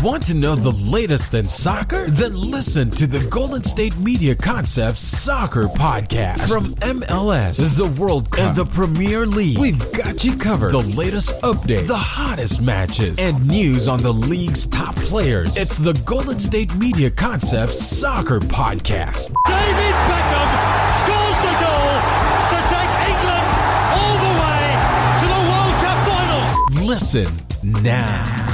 Want to know the latest in soccer? Then listen to the Golden State Media Concepts Soccer Podcast. From MLS, the World Cup, and the Premier League, we've got you covered. The latest updates, the hottest matches, and news on the league's top players. It's the Golden State Media Concepts Soccer Podcast. David Beckham scores the goal to take England all the way to the World Cup finals. Listen now.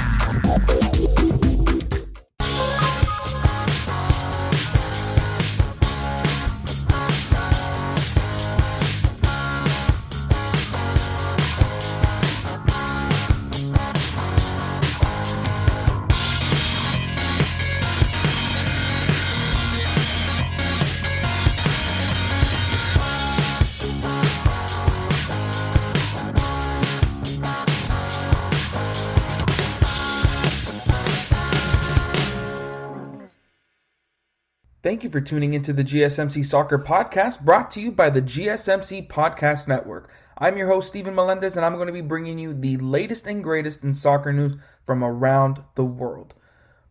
Thank you for tuning into the GSMC Soccer Podcast, brought to you by the GSMC Podcast Network. I'm your host, Steven Melendez, and I'm going to be bringing you the latest and greatest in soccer news from around the world.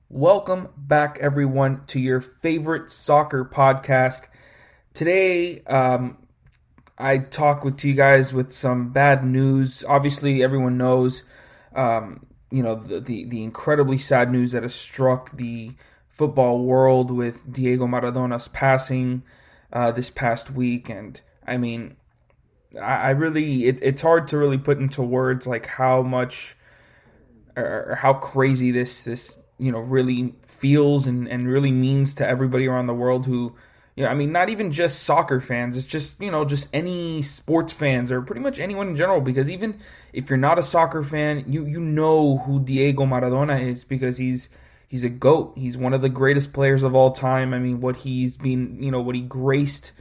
Welcome back, everyone, to your favorite soccer podcast. Today, I talk to you guys with some bad news. Obviously, everyone knows, the incredibly sad news that has struck the football world with Diego Maradona's passing this past week. And I mean, I really, it's hard to really put into words like how much or how crazy this really feels and really means to everybody around the world who, not even just soccer fans, it's just any sports fans or pretty much anyone in general, because even if you're not a soccer fan, you know who Diego Maradona is, because he's a GOAT. He's one of the greatest players of all time. I mean, what he's been, what he graced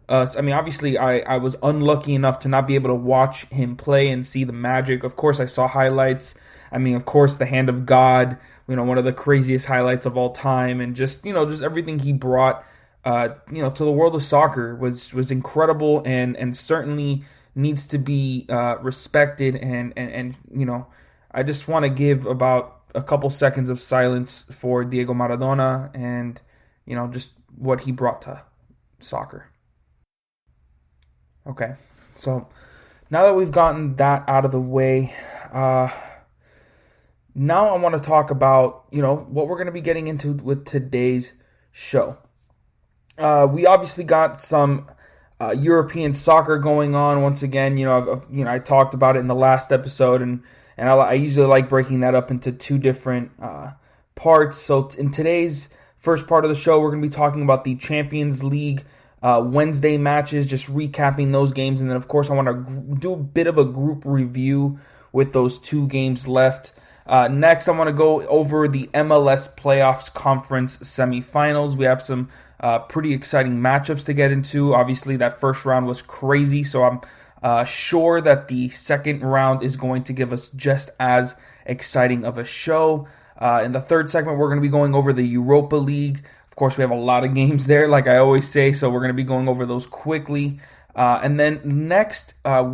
us. I mean, obviously, I was unlucky enough to not be able to watch him play and see the magic. Of course, I saw highlights. I mean, of course, the hand of God, one of the craziest highlights of all time. And just everything he brought, to the world of soccer was incredible and certainly needs to be respected. And I just want to give about a couple seconds of silence for Diego Maradona and, just what he brought to soccer. Okay, so now that we've gotten that out of the way, now I want to talk about, what we're going to be getting into with today's show. We obviously got some European soccer going on once again. I talked about it in the last episode, and I usually like breaking that up into two different parts. So in today's first part of the show, we're going to be talking about the Champions League Wednesday matches, just recapping those games. And then, of course, I want to do a bit of a group review with those two games left. Next, I want to go over the MLS Playoffs Conference semifinals. We have some pretty exciting matchups to get into. Obviously, that first round was crazy, so I'm sure that the second round is going to give us just as exciting of a show. In the third segment, we're going to be going over the Europa League. Of course, we have a lot of games there, like I always say, so we're going to be going over those quickly. And then next, I'm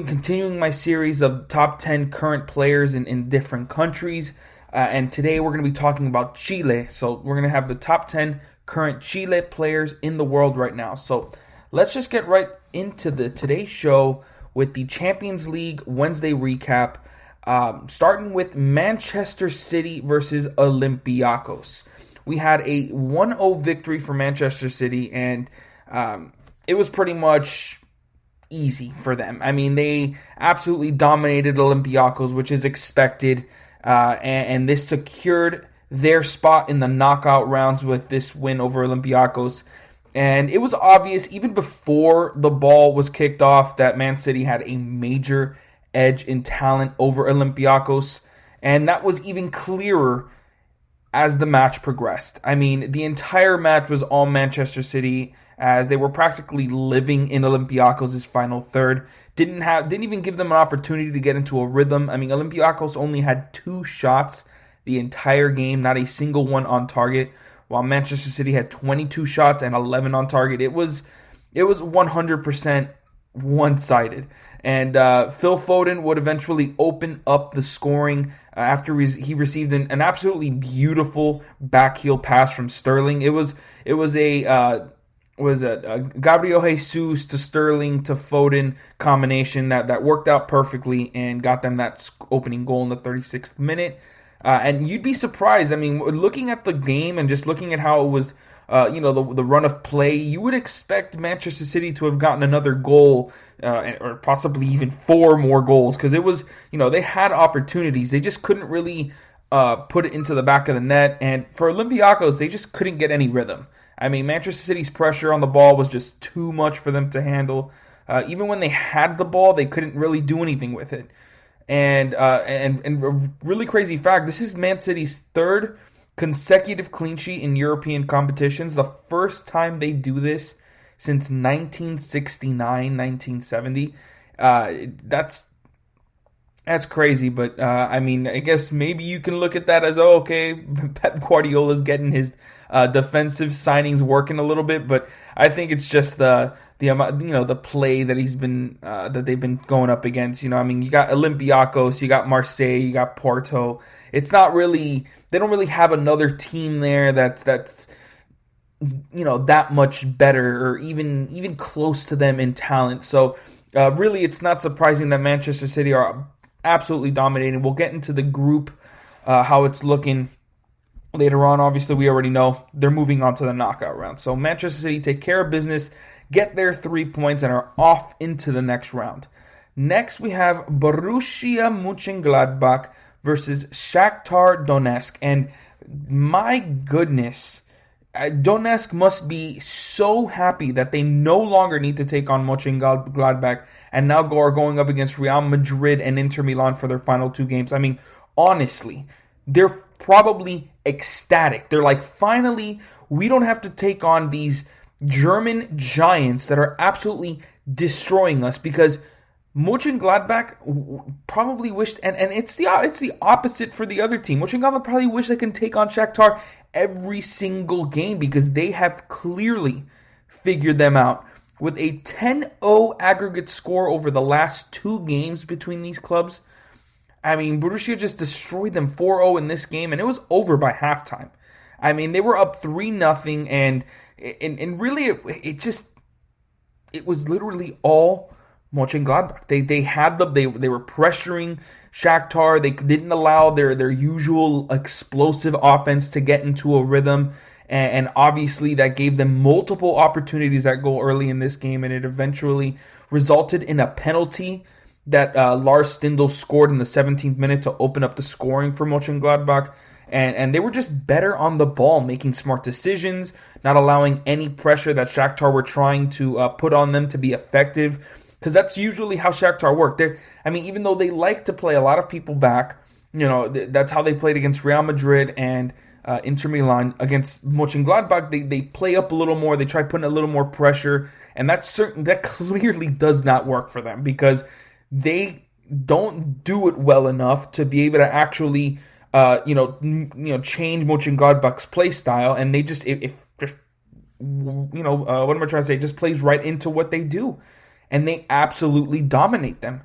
continuing my series of top 10 current players in different countries. And today we're going to be talking about Chile. So we're going to have the top 10 current Chile players in the world right now. So let's just get right into today's show with the Champions League Wednesday recap, starting with Manchester City versus Olympiacos. We had a 1-0 victory for Manchester City, and it was pretty much easy for them. I mean, they absolutely dominated Olympiacos, which is expected, and this secured their spot in the knockout rounds with this win over Olympiacos. And it was obvious, even before the ball was kicked off, that Man City had a major edge in talent over Olympiacos. And that was even clearer as the match progressed. I mean, the entire match was all Manchester City, as they were practically living in Olympiacos' final third. Didn't even give them an opportunity to get into a rhythm. I mean, Olympiacos only had 2 shots the entire game, not a single one on target, while Manchester City had 22 shots and 11 on target. It was 100% one-sided. And Phil Foden would eventually open up the scoring after he received an absolutely beautiful backheel pass from Sterling. It was a Gabriel Jesus to Sterling to Foden combination that worked out perfectly and got them that opening goal in the 36th minute. And you'd be surprised. I mean, looking at the game and just looking at how it was, the run of play, you would expect Manchester City to have gotten another goal or possibly even 4 more goals, because it was, they had opportunities. They just couldn't really put it into the back of the net. And for Olympiacos, they just couldn't get any rhythm. I mean, Manchester City's pressure on the ball was just too much for them to handle. Even when they had the ball, they couldn't really do anything with it. And a really crazy fact, this is Man City's 3rd consecutive clean sheet in European competitions. The first time they do this since 1969, 1970. That's crazy, but I mean, I guess maybe you can look at that as, Pep Guardiola's getting his defensive signings working a little bit, but I think it's just the play that he's been that they've been going up against. You got Olympiacos, you got Marseille, you got Porto. It's not really, they don't really have another team there that's that much better or even close to them in talent. So really, it's not surprising that Manchester City are absolutely dominating. We'll get into the group, how it's looking later on. Obviously, we already know they're moving on to the knockout round. So Manchester City take care of business, get their 3 points, and are off into the next round. Next, we have Baruchia Munchengladbach versus Shakhtar Donetsk. And my goodness, Donetsk must be so happy that they no longer need to take on Mönchengladbach and now are going up against Real Madrid and Inter Milan for their final 2 games. I mean, honestly, they're probably ecstatic. They're like, finally, we don't have to take on these German giants that are absolutely destroying us, because Mönchengladbach probably wished, and it's the opposite for the other team. Mönchengladbach probably wish they can take on Shakhtar every single game, because they have clearly figured them out. With a 10-0 aggregate score over the last 2 games between these clubs, I mean, Borussia just destroyed them 4-0 in this game, and it was over by halftime. I mean, they were up 3-0, and really, it was literally all Mönchengladbach. They were pressuring Shakhtar. They didn't allow their usual explosive offense to get into a rhythm, and obviously that gave them multiple opportunities at goal early in this game, and it eventually resulted in a penalty that Lars Stindl scored in the 17th minute to open up the scoring for Mönchengladbach. And they were just better on the ball, making smart decisions, not allowing any pressure that Shakhtar were trying to put on them to be effective, because that's usually how Shakhtar work. Even though they like to play a lot of people back, that's how they played against Real Madrid and Inter Milan. Against Mönchengladbach, they play up a little more. They try putting a little more pressure, and that clearly does not work for them, because they don't do it well enough to be able to actually change Mönchengladbach's play style, and they just what am I trying to say? Just plays right into what they do, and they absolutely dominate them.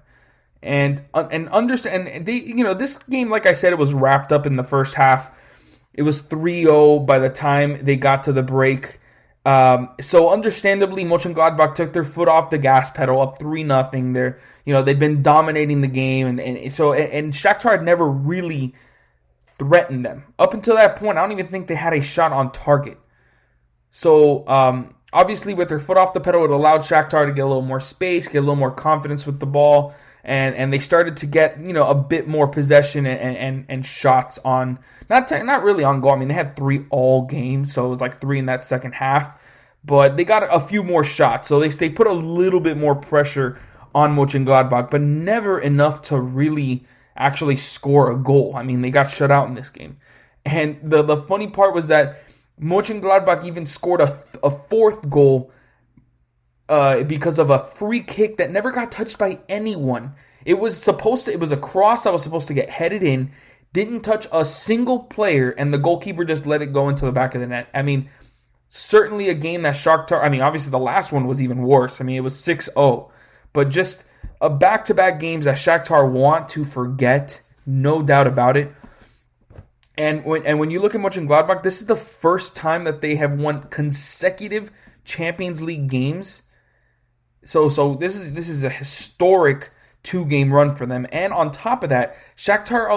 And understand, and they, this game, like I said, it was wrapped up in the first half. It was 3-0 by the time they got to the break. So understandably, Mönchengladbach took their foot off the gas pedal, up 3-0. They'd been dominating the game, and Shakhtar had never really threatened them. Up until that point, I don't even think they had a shot on target. So, obviously, with their foot off the pedal, it allowed Shakhtar to get a little more space, get a little more confidence with the ball, and they started to get, a bit more possession and shots on, not really on goal. I mean, they had 3 all game, so it was like 3 in that second half, but they got a few more shots, so they put a little bit more pressure on Mönchengladbach, but never enough to really actually score a goal. I mean, they got shut out in this game. And the funny part was that Mönchengladbach even scored a 4th goal because of a free kick that never got touched by anyone. It was a cross that was supposed to get headed in, didn't touch a single player, and the goalkeeper just let it go into the back of the net. I mean, certainly a game that Shakhtar, obviously the last one was even worse. I mean, it was 6-0. but just a back-to-back games that Shakhtar want to forget, no doubt about it. And when you look at Munchengladbach, this is the first time that they have won consecutive Champions League games. So this is a historic 2-game run for them. And on top of that, Shakhtar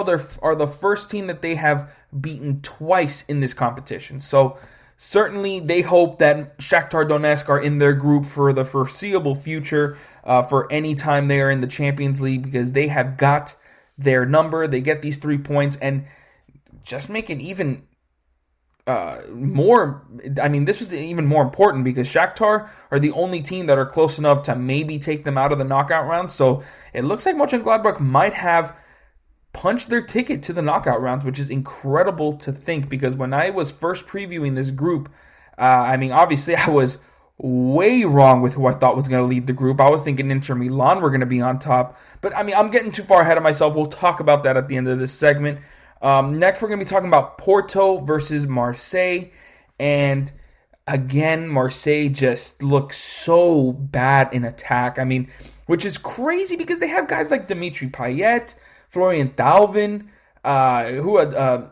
are the first team that they have beaten twice in this competition. So certainly they hope that Shakhtar Donetsk are in their group for the foreseeable future, for any time they are in the Champions League, because they have got their number. They get these 3 points and just make it even more. I mean, this was even more important because Shakhtar are the only team that are close enough to maybe take them out of the knockout round. So it looks like Mönchengladbach might have punched their ticket to the knockout rounds, which is incredible to think, because when I was first previewing this group, obviously I was way wrong with who I thought was going to lead the group. I was thinking Inter Milan were going to be on top, but I'm getting too far ahead of myself. We'll talk about that at the end of this segment. Next, we're going to be talking about Porto versus Marseille. And again, Marseille just looks so bad in attack. I mean, which is crazy because they have guys like Dimitri Payet, Florian Thauvin, Benedetto.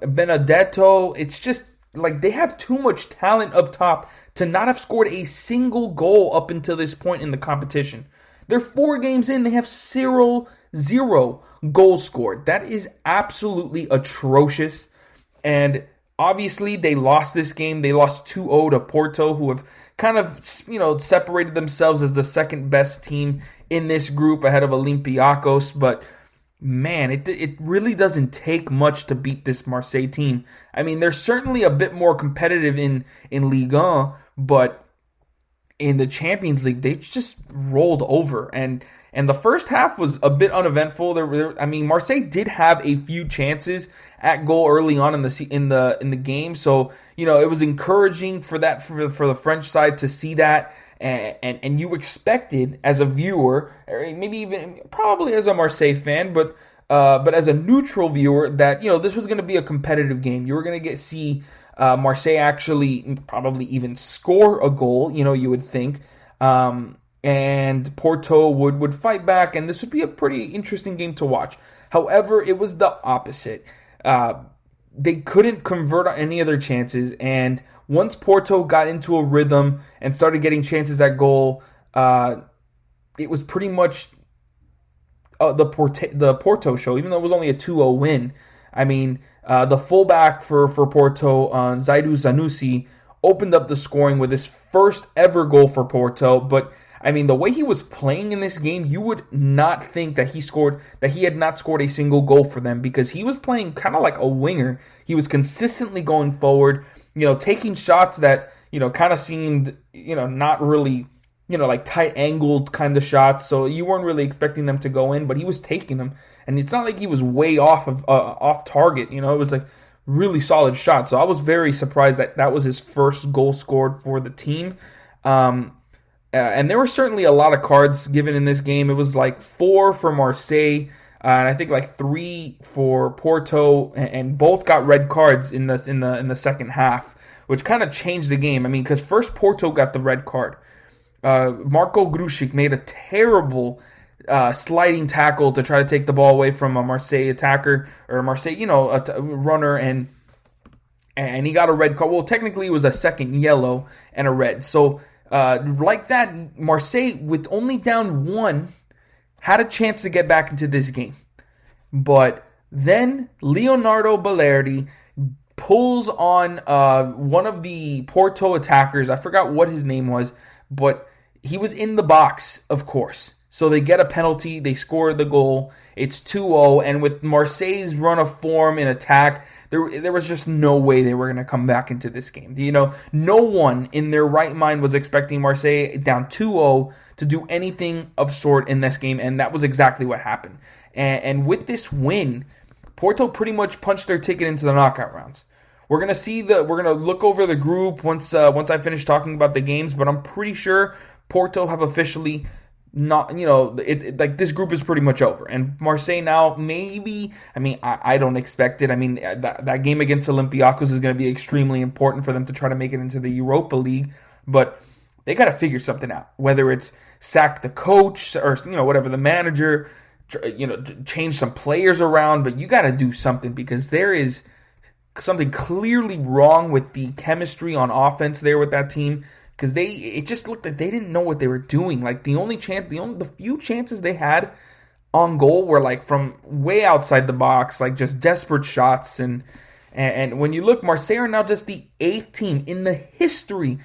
It's just like they have too much talent up top to not have scored a single goal up until this point in the competition. They're 4 games in. They have zero goals scored. That is absolutely atrocious. And obviously they lost this game. They lost 2-0 to Porto, who have kind of, separated themselves as the second best team in this group ahead of Olympiacos. But man, it really doesn't take much to beat this Marseille team. I mean, they're certainly a bit more competitive in Ligue 1, but in the Champions League, they just rolled over. And the first half was a bit uneventful. Marseille did have a few chances at goal early on in the game. So, it was encouraging for the French side to see that. And you expected as a viewer, or maybe even probably as a Marseille fan, but as a neutral viewer, that this was going to be a competitive game. You were going to see Marseille actually probably even score a goal. You would think. And Porto would fight back, and this would be a pretty interesting game to watch. However, it was the opposite. They couldn't convert on any other chances, and once Porto got into a rhythm and started getting chances at goal, it was pretty much the Porto show, even though it was only a 2-0 win. I mean, the fullback for Porto, Zaidu Zanussi, opened up the scoring with his first ever goal for Porto, but I mean, the way he was playing in this game, you would not think that he had not scored a single goal for them, because he was playing kind of like a winger. He was consistently going forward, taking shots that, kind of seemed, not really, like tight angled kind of shots. So you weren't really expecting them to go in, but he was taking them. And it's not like he was way off target. It was like really solid shot. So I was very surprised that was his first goal scored for the team. And there were certainly a lot of cards given in this game. It was like 4 for Marseille, and I think like 3 for Porto, and both got red cards in the second half, which kind of changed the game. I mean, because first Porto got the red card. Marko Grušić made a terrible sliding tackle to try to take the ball away from a Marseille attacker, or a Marseille, runner, and he got a red card. Well, technically it was a second yellow and a red. So like that, Marseille, with only down 1, had a chance to get back into this game. But then Leonardo Balerdi pulls on one of the Porto attackers. I forgot what his name was, but he was in the box, of course. So they get a penalty, they score the goal, it's 2-0, and with Marseille's run of form in attack, there was just no way they were going to come back into this game. No one in their right mind was expecting Marseille down 2-0 to do anything of sort in this game, and that was exactly what happened. And with this win, Porto pretty much punched their ticket into the knockout rounds. We're gonna look over the group once I finish talking about the games, but I'm pretty sure Porto have officially not, like this group is pretty much over. And Marseille now, maybe, I don't expect it. That game against Olympiacos is going to be extremely important for them to try to make it into the Europa League. But they got to figure something out. Whether it's sack the coach or, whatever, the manager, change some players around, but you got to do something because there is something clearly wrong with the chemistry on offense there with that team. Because it just looked like they didn't know what they were doing. Like the few chances they had on goal were like from way outside the box, like just desperate shots. And when you look, Marseille are now just the 8th team in the history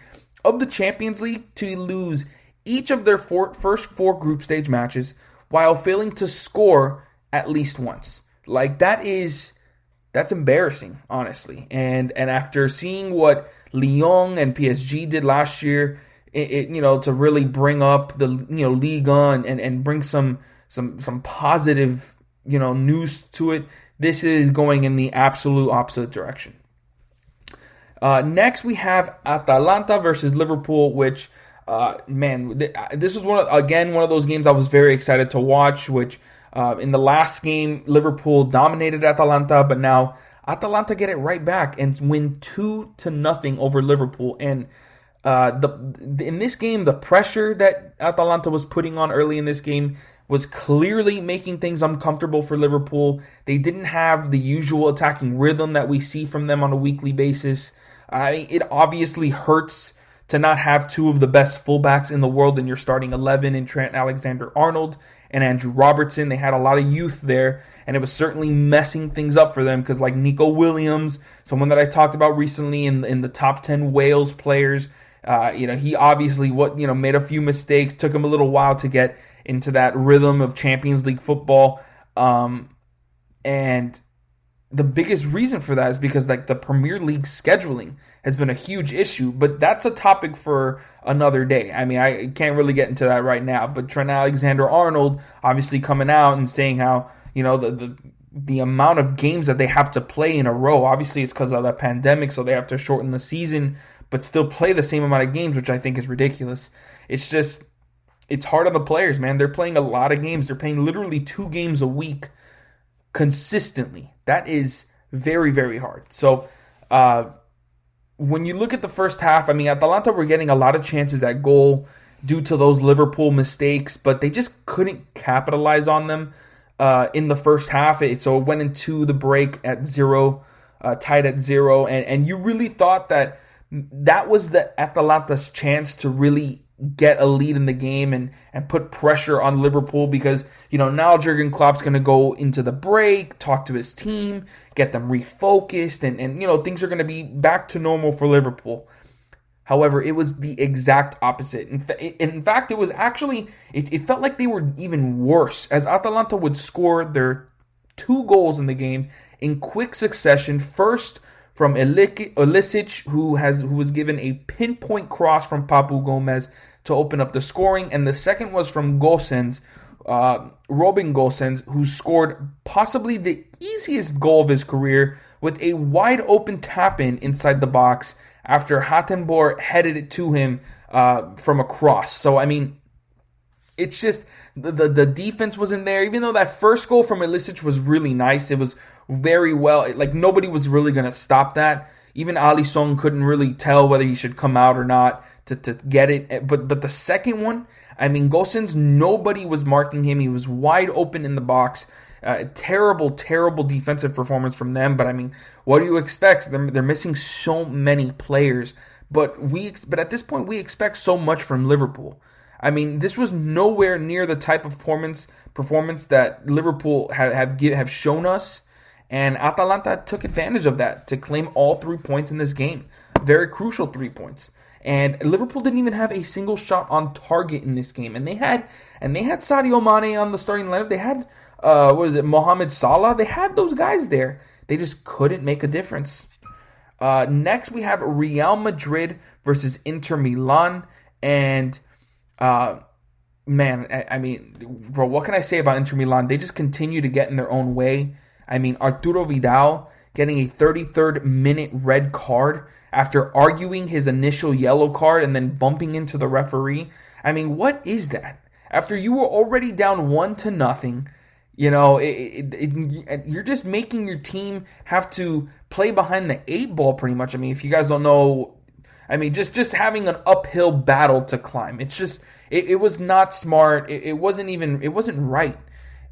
of the Champions League to lose each of their first 4 group stage matches while failing to score at least once. Like that's embarrassing, honestly. And after seeing what Lyon and PSG did last year, to really bring up the Ligue 1 and bring some positive news to it, this is going in the absolute opposite direction. Next we have Atalanta versus Liverpool, which this was one of those games I was very excited to watch. Which in the last game Liverpool dominated Atalanta, but now Atalanta get it right back and win 2-0 over Liverpool. And in this game, the pressure that Atalanta was putting on early in this game was clearly making things uncomfortable for Liverpool. They didn't have the usual attacking rhythm that we see from them on a weekly basis. It obviously hurts to not have 2 of the best fullbacks in the world in your starting 11 in Trent Alexander-Arnold and Andrew Robertson. They had a lot of youth there, and it was certainly messing things up for them because, like Nico Williams, someone that I talked about recently in the top 10 Wales players, he obviously made a few mistakes. Took him a little while to get into that rhythm of Champions League football, and the biggest reason for that is because the Premier League scheduling has been a huge issue, but that's a topic for another day. I can't really get into that right now, but Trent Alexander-Arnold obviously coming out and saying how, the amount of games that they have to play in a row, obviously it's because of the pandemic, so they have to shorten the season, but still play the same amount of games, which I think is ridiculous. It's hard on the players, man. They're playing a lot of games. They're playing literally 2 games a week consistently. That is very, very hard. So, when you look at the first half, Atalanta were getting a lot of chances at goal due to those Liverpool mistakes, but they just couldn't capitalize on them in the first half. So it went into the break at 0, tied at 0, and you really thought that was the Atalanta's chance to really get a lead in the game and put pressure on Liverpool because, now Jurgen Klopp's going to go into the break, talk to his team, get them refocused, and things are going to be back to normal for Liverpool. However, it was the exact opposite. In fact, it was actually, it felt like they were even worse as Atalanta would score their 2 goals in the game in quick succession. First, from Ilicic, who was given a pinpoint cross from Papu Gomez to open up the scoring, and the second was from Gosens, Robin Gosens, who scored possibly the easiest goal of his career with a wide open tap-in inside the box after Hattenborg headed it to him from a cross. So, it's just the defense wasn't there. Even though that first goal from Ilicic was really nice, it was very well, nobody was really going to stop that. Even Alisson couldn't really tell whether he should come out or not to get it. But the second one, Gosens, nobody was marking him. He was wide open in the box. Terrible defensive performance from them. But what do you expect? They're missing so many players. But at this point, we expect so much from Liverpool. This was nowhere near the type of performance that Liverpool have shown us. And Atalanta took advantage of that to claim all 3 points in this game. Very crucial 3 points. And Liverpool didn't even have a single shot on target in this game. And they had Sadio Mane on the starting lineup. They had Mohamed Salah. They had those guys there. They just couldn't make a difference. Next we have Real Madrid versus Inter Milan. And bro, what can I say about Inter Milan? They just continue to get in their own way. Arturo Vidal getting a 33rd minute red card after arguing his initial yellow card and then bumping into the referee. What is that? After you were already down 1-0, you're just making your team have to play behind the 8 ball pretty much. If you guys don't know, I mean, just having an uphill battle to climb. It's just, it was not smart. It wasn't right.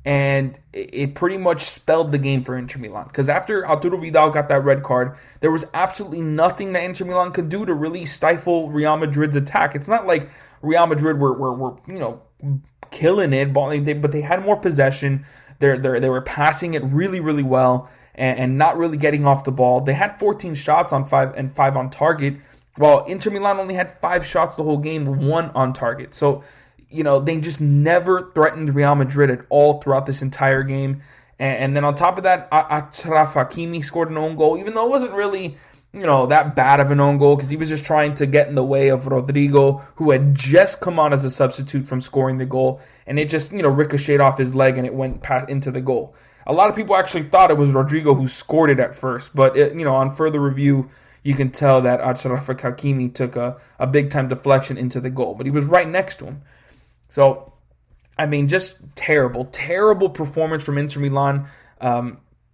And it pretty much spelled the game for Inter Milan. Because after Arturo Vidal got that red card, there was absolutely nothing that Inter Milan could do to really stifle Real Madrid's attack. It's not like Real Madrid were killing it, but they had more possession. They were passing it really, really well and not really getting off the ball. They had 14 shots on 5 on target, while Inter Milan only had 5 shots the whole game, 1 on target. So, they just never threatened Real Madrid at all throughout this entire game. And then on top of that, Achraf Hakimi scored an own goal, even though it wasn't really, that bad of an own goal, because he was just trying to get in the way of Rodrigo, who had just come on as a substitute from scoring the goal. And it just, ricocheted off his leg and it went past into the goal. A lot of people actually thought it was Rodrigo who scored it at first. But, on further review, you can tell that Achraf Hakimi took a big-time deflection into the goal. But he was right next to him. So, I mean, just terrible performance from Inter Milan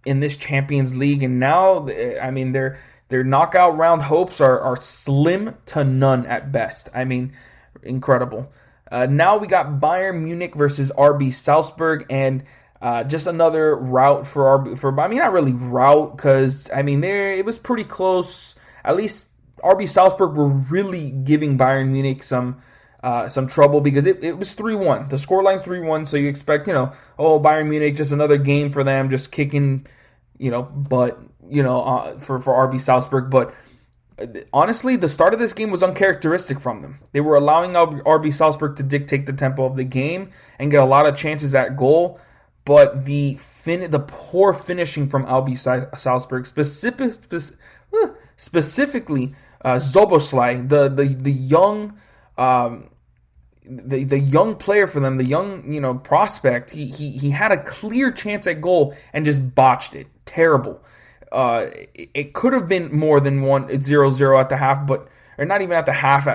in this Champions League. And now, I mean, their knockout round hopes are slim to none at best. I mean, incredible. Now we got Bayern Munich versus Rb Salzburg, and just another rout I mean, not really rout, because, I mean, it was pretty close. At least Rb Salzburg were really giving Bayern Munich some trouble, because it was 3-1. The scoreline's 3-1, so you expect, Bayern Munich, just another game for them, just kicking, butt, for Rb Salzburg. But honestly, the start of this game was uncharacteristic from them. They were allowing Rb Salzburg to dictate the tempo of the game and get a lot of chances at goal. But the poor finishing from RB Salzburg, specifically Szoboszlai, the young the young player for them, the young prospect, he had a clear chance at goal and just botched it. Terrible. It could have been more than 0-0 at the half, or not even at the half.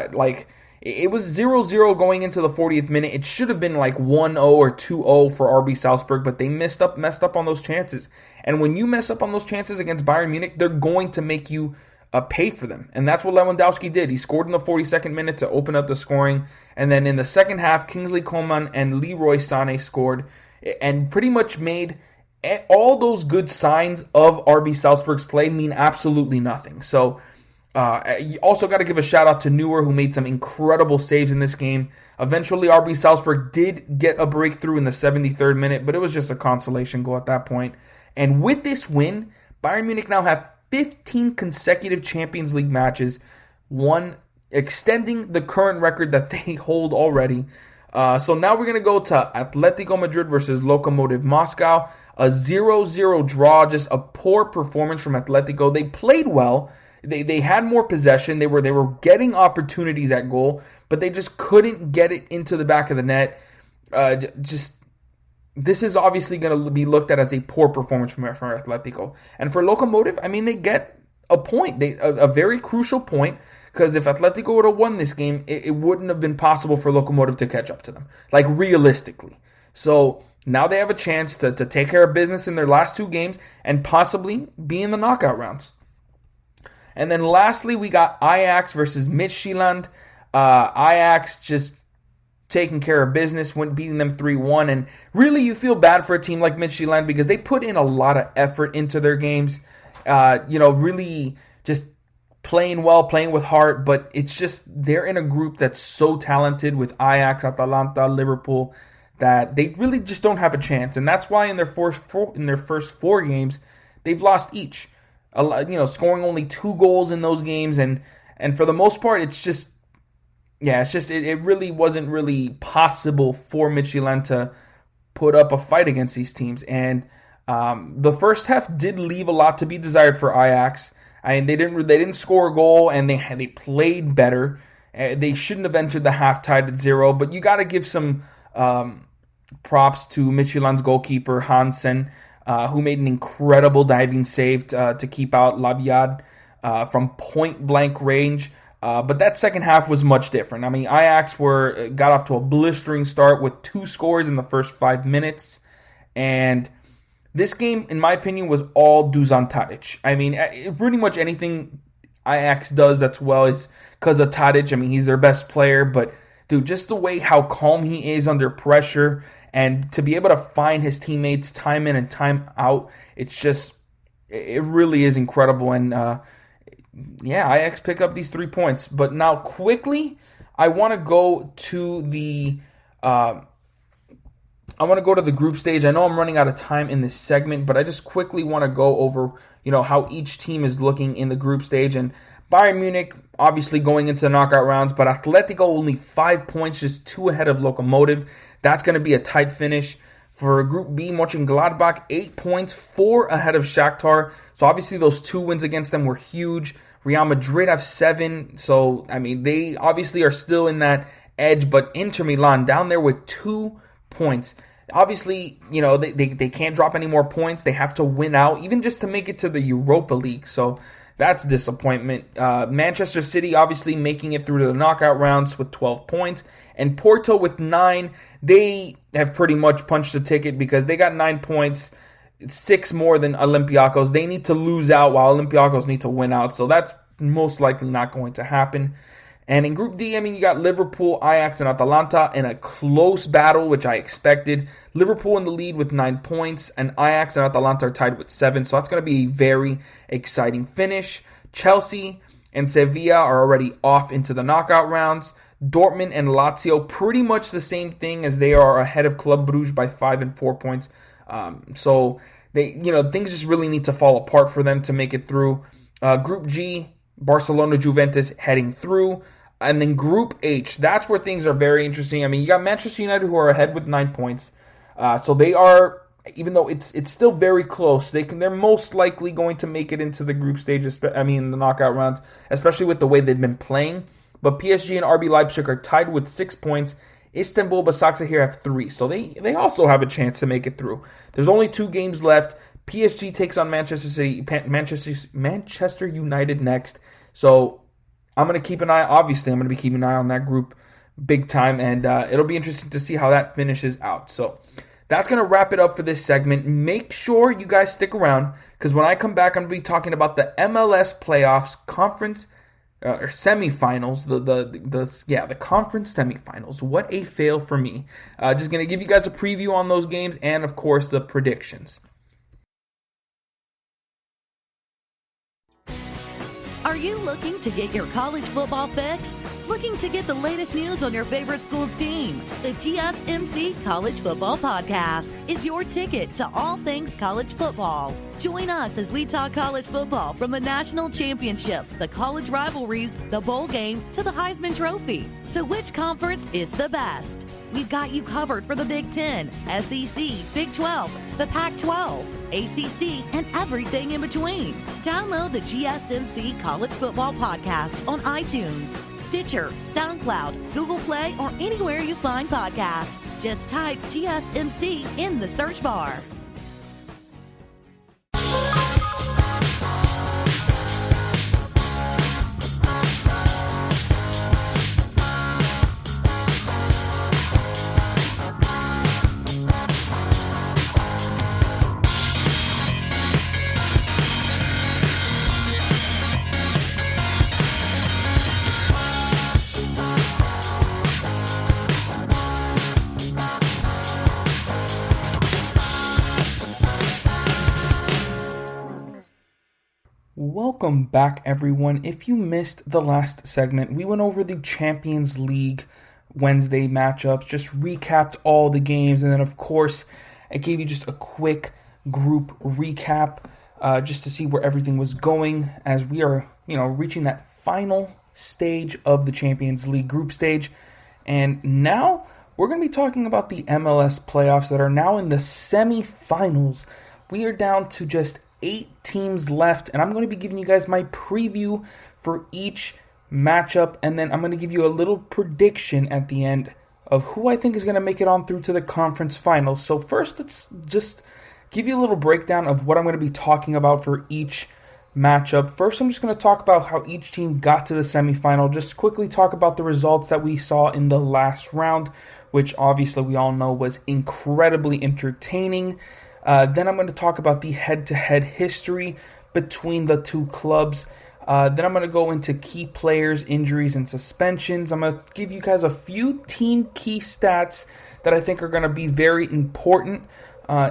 It was 0-0 going into the 40th minute. It should have been like 1-0 or 2-0 for RB Salzburg, but they messed up on those chances. And when you mess up on those chances against Bayern Munich, they're going to make you pay for them. And that's what Lewandowski did. He scored in the 42nd minute to open up the scoring. And then in the second half, Kingsley Coman and Leroy Sané scored and pretty much made all those good signs of RB Salzburg's play mean absolutely nothing. So you also got to give a shout out to Neuer, who made some incredible saves in this game. Eventually, RB Salzburg did get a breakthrough in the 73rd minute, but it was just a consolation goal at that point. And with this win, Bayern Munich now have 15 consecutive Champions League matches, extending the current record that they hold already. So now we're going to go to Atletico Madrid versus Lokomotiv Moscow. A 0-0 draw, just a poor performance from Atletico. They played well. They had more possession. They were getting opportunities at goal, but they just couldn't get it into the back of the net. This is obviously going to be looked at as a poor performance from Atletico. And for Lokomotiv, I mean, they get a point, a very crucial point, because if Atletico would have won this game, it wouldn't have been possible for Lokomotiv to catch up to them, like realistically. So now they have a chance to take care of business in their last two games and possibly be in the knockout rounds. And then lastly, we got Ajax versus Mitchieland. Ajax just taking care of business, beating them 3-1. And really, you feel bad for a team like Mitchieland because they put in a lot of effort into their games. Really just playing well, playing with heart. But it's just they're in a group that's so talented with Ajax, Atalanta, Liverpool, that they really just don't have a chance. And that's why in their first four games, they've lost each. Scoring only 2 goals in those games, and for the most part, it really wasn't really possible for Midtjylland to put up a fight against these teams. And the first half did leave a lot to be desired for Ajax. They didn't score a goal, and they played better. They shouldn't have entered the half tied at 0, but you got to give some props to Midtjylland's goalkeeper Hansen, who made an incredible diving save to keep out Labiad from point-blank range. But that second half was much different. I mean, Ajax got off to a blistering start with 2 scores in the first 5 minutes. And this game, in my opinion, was all Dusan Tadic. I mean, pretty much anything Ajax does that's well is because of Tadic. I mean, he's their best player, but dude, just the way how calm he is under pressure and to be able to find his teammates time in and time out, it really is incredible. And Ajax pick up these 3 points. But now quickly, I want to go to the group stage. I know I'm running out of time in this segment, but I just quickly want to go over, how each team is looking in the group stage. And Bayern Munich, obviously going into the knockout rounds, but Atletico only 5 points, just 2 ahead of Lokomotiv. That's going to be a tight finish. For Group B, Munchengladbach, 8 points, 4 ahead of Shakhtar. So obviously those 2 wins against them were huge. Real Madrid have 7. So, I mean, they obviously are still in that edge, but Inter Milan down there with 2 points. Obviously, they can't drop any more points. They have to win out, even just to make it to the Europa League. So that's a disappointment. Manchester City obviously making it through to the knockout rounds with 12 points. And Porto with 9. They have pretty much punched the ticket because they got 9 points, 6 more than Olympiacos. They need to lose out while Olympiacos need to win out. So that's most likely not going to happen. And in Group D, you got Liverpool, Ajax, and Atalanta in a close battle, which I expected. Liverpool in the lead with 9 points, and Ajax and Atalanta are tied with 7. So that's going to be a very exciting finish. Chelsea and Sevilla are already off into the knockout rounds. Dortmund and Lazio, pretty much the same thing as they are ahead of Club Brugge by 5 and 4 points. So they, things just really need to fall apart for them to make it through. Group G, Barcelona, Juventus heading through. And then Group H, that's where things are very interesting. You got Manchester United who are ahead with 9 points. So they are, even though it's still very close, they're most likely going to make it into the group stage, the knockout rounds, especially with the way they've been playing. But PSG and RB Leipzig are tied with 6 points. Istanbul, Başakşehir have 3. So they also have a chance to make it through. There's only 2 games left. PSG takes on Manchester United next. So I'm going to keep an eye. Obviously, I'm going to be keeping an eye on that group big time. And it'll be interesting to see how that finishes out. So that's going to wrap it up for this segment. Make sure you guys stick around, because when I come back, I'm going to be talking about the MLS playoffs conference or semifinals, the conference semifinals. What a fail for me. Just going to give you guys a preview on those games and, of course, the predictions. Are you looking to get your college football fix? Looking to get the latest news on your favorite school's team? The GSMC College Football Podcast is your ticket to all things college football. Join us as we talk college football from the national championship, the college rivalries, the bowl game, to the Heisman Trophy. To which conference is the best? We've got you covered for the Big Ten, SEC, Big 12, the Pac-12, ACC, and everything in between. Download the GSMC College Football Podcast on iTunes, Stitcher, SoundCloud, Google Play, or anywhere you find podcasts. Just type GSMC in the search bar. Welcome back, everyone. If you missed the last segment, we went over the Champions League Wednesday matchups, just recapped all the games, and then, of course, I gave you just a quick group recap just to see where everything was going as we are, reaching that final stage of the Champions League group stage. And now we're going to be talking about the MLS playoffs that are now in the semifinals. We are down to just 8 teams left, and I'm going to be giving you guys my preview for each matchup, and then I'm going to give you a little prediction at the end of who I think is going to make it on through to the conference finals. So first, let's just give you a little breakdown of what I'm going to be talking about for each matchup. First, I'm just going to talk about how each team got to the semifinal, just quickly talk about the results that we saw in the last round, which obviously we all know was incredibly entertaining. Then I'm going to talk about the head-to-head history between the two clubs. Then I'm going to go into key players, injuries, and suspensions. I'm going to give you guys a few team key stats that I think are going to be very important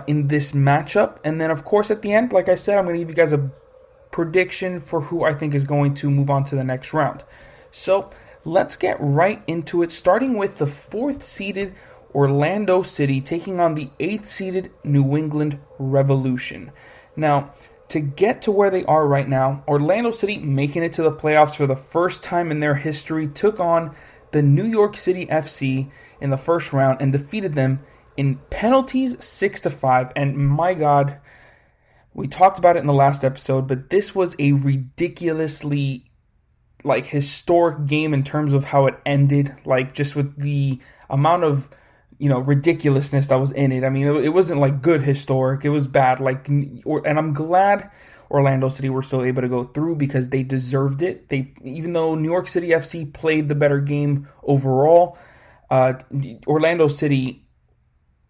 in this matchup. And then, of course, at the end, like I said, I'm going to give you guys a prediction for who I think is going to move on to the next round. So let's get right into it, starting with the 4th-seeded Orlando City taking on the 8th-seeded New England Revolution. Now, to get to where they are right now, Orlando City, making it to the playoffs for the first time in their history, took on the New York City FC in the first round and defeated them in penalties 6-5. And my God, we talked about it in the last episode, but this was a ridiculously historic game in terms of how it ended, just with the amount of ridiculousness that was in it. I mean, it wasn't good historic. It was bad. And I'm glad Orlando City were still able to go through because they deserved it. Even though New York City FC played the better game overall, Orlando City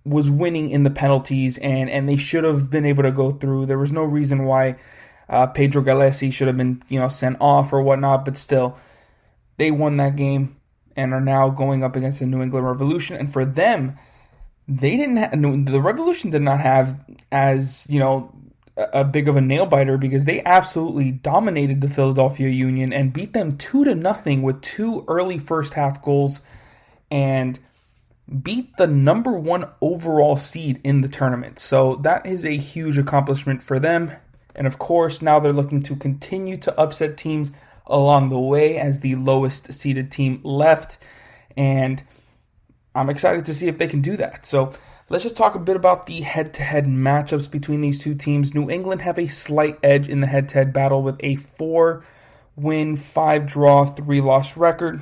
was winning in the penalties, and they should have been able to go through. There was no reason why Pedro Gallesi should have been sent off or whatnot, but still, they won that game and are now going up against the New England Revolution. And for them, the Revolution did not have as a big of a nail biter because they absolutely dominated the Philadelphia Union and beat them 2-0 with 2 early first half goals and beat the number 1 overall seed in the tournament. So that is a huge accomplishment for them. And of course, now they're looking to continue to upset teams along the way as the lowest seeded team left. And I'm excited to see if they can do that. So let's just talk a bit about the head-to-head matchups between these two teams. New England have a slight edge in the head-to-head battle with a 4-win, 5-draw, 3-loss record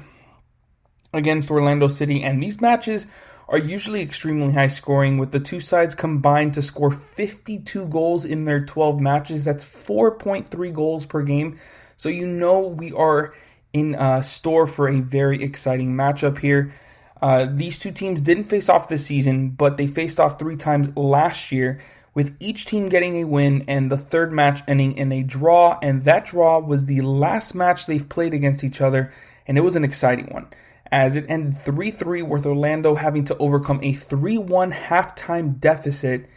against Orlando City, and these matches are usually extremely high scoring, with the two sides combined to score 52 goals in their 12 matches. That's 4.3 goals per game. So we are in store for a very exciting matchup here. These two teams didn't face off this season, but they faced off 3 times last year, with each team getting a win and the third match ending in a draw, and that draw was the last match they've played against each other, and it was an exciting one, as it ended 3-3 with Orlando having to overcome a 3-1 halftime deficit,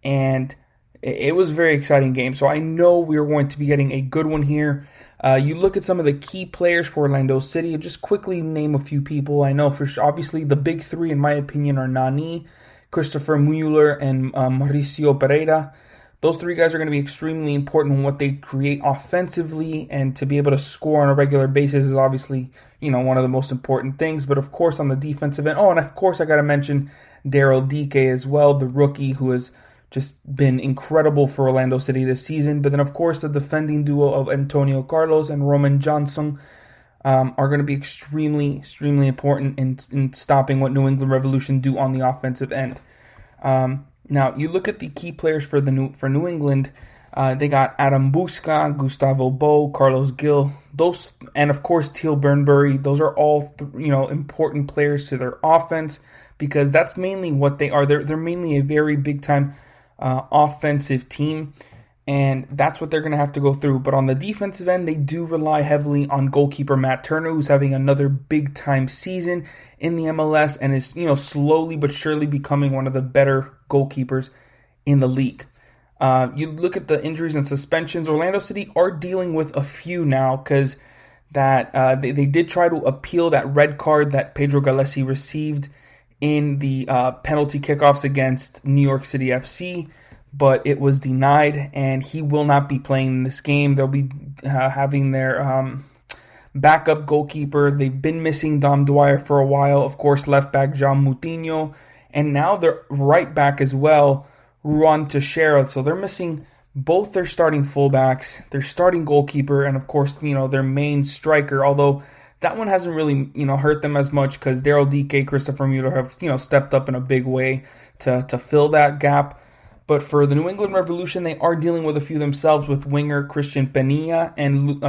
and it was a very exciting game. So I know we are going to be getting a good one here. You look at some of the key players for Orlando City. I'll just quickly name a few people. I know for sure, obviously the big 3 in my opinion are Nani, Christopher Mueller, and Mauricio Pereira. Those 3 guys are going to be extremely important in what they create offensively, and to be able to score on a regular basis is obviously, one of the most important things. But of course, on the defensive end, and of course I got to mention Daryl Dike as well, the rookie who has just been incredible for Orlando City this season. But then of course the defending duo of Antonio Carlos and Roman Johnson are going to be extremely, extremely important in stopping what New England Revolution do on the offensive end. Now, you look at the key players for New England. They got Adam Busca, Gustavo Bo, Carlos Gil, those, and of course Teal Burnbury. Those are all important players to their offense because that's mainly what they are. They're mainly a very big time offensive team, and that's what they're going to have to go through. But on the defensive end, they do rely heavily on goalkeeper Matt Turner, who's having another big time season in the MLS and is slowly but surely becoming one of the better goalkeepers in the league. You look at the injuries and suspensions. Orlando City are dealing with a few now because they did try to appeal that red card that Pedro Gallesi received in the penalty kickoffs against New York City FC, but it was denied, and he will not be playing in this game. They'll be having their backup goalkeeper. They've been missing Dom Dwyer for a while, of course, left back Jean Moutinho, and now they're right back as well, Ruan Teixeira. So they're missing both their starting fullbacks, their starting goalkeeper, and of course, their main striker, although that one hasn't really, hurt them as much because Daryl Dike, Christopher Mueller have, stepped up in a big way to fill that gap. But for the New England Revolution, they are dealing with a few themselves, with winger Christian Penilla and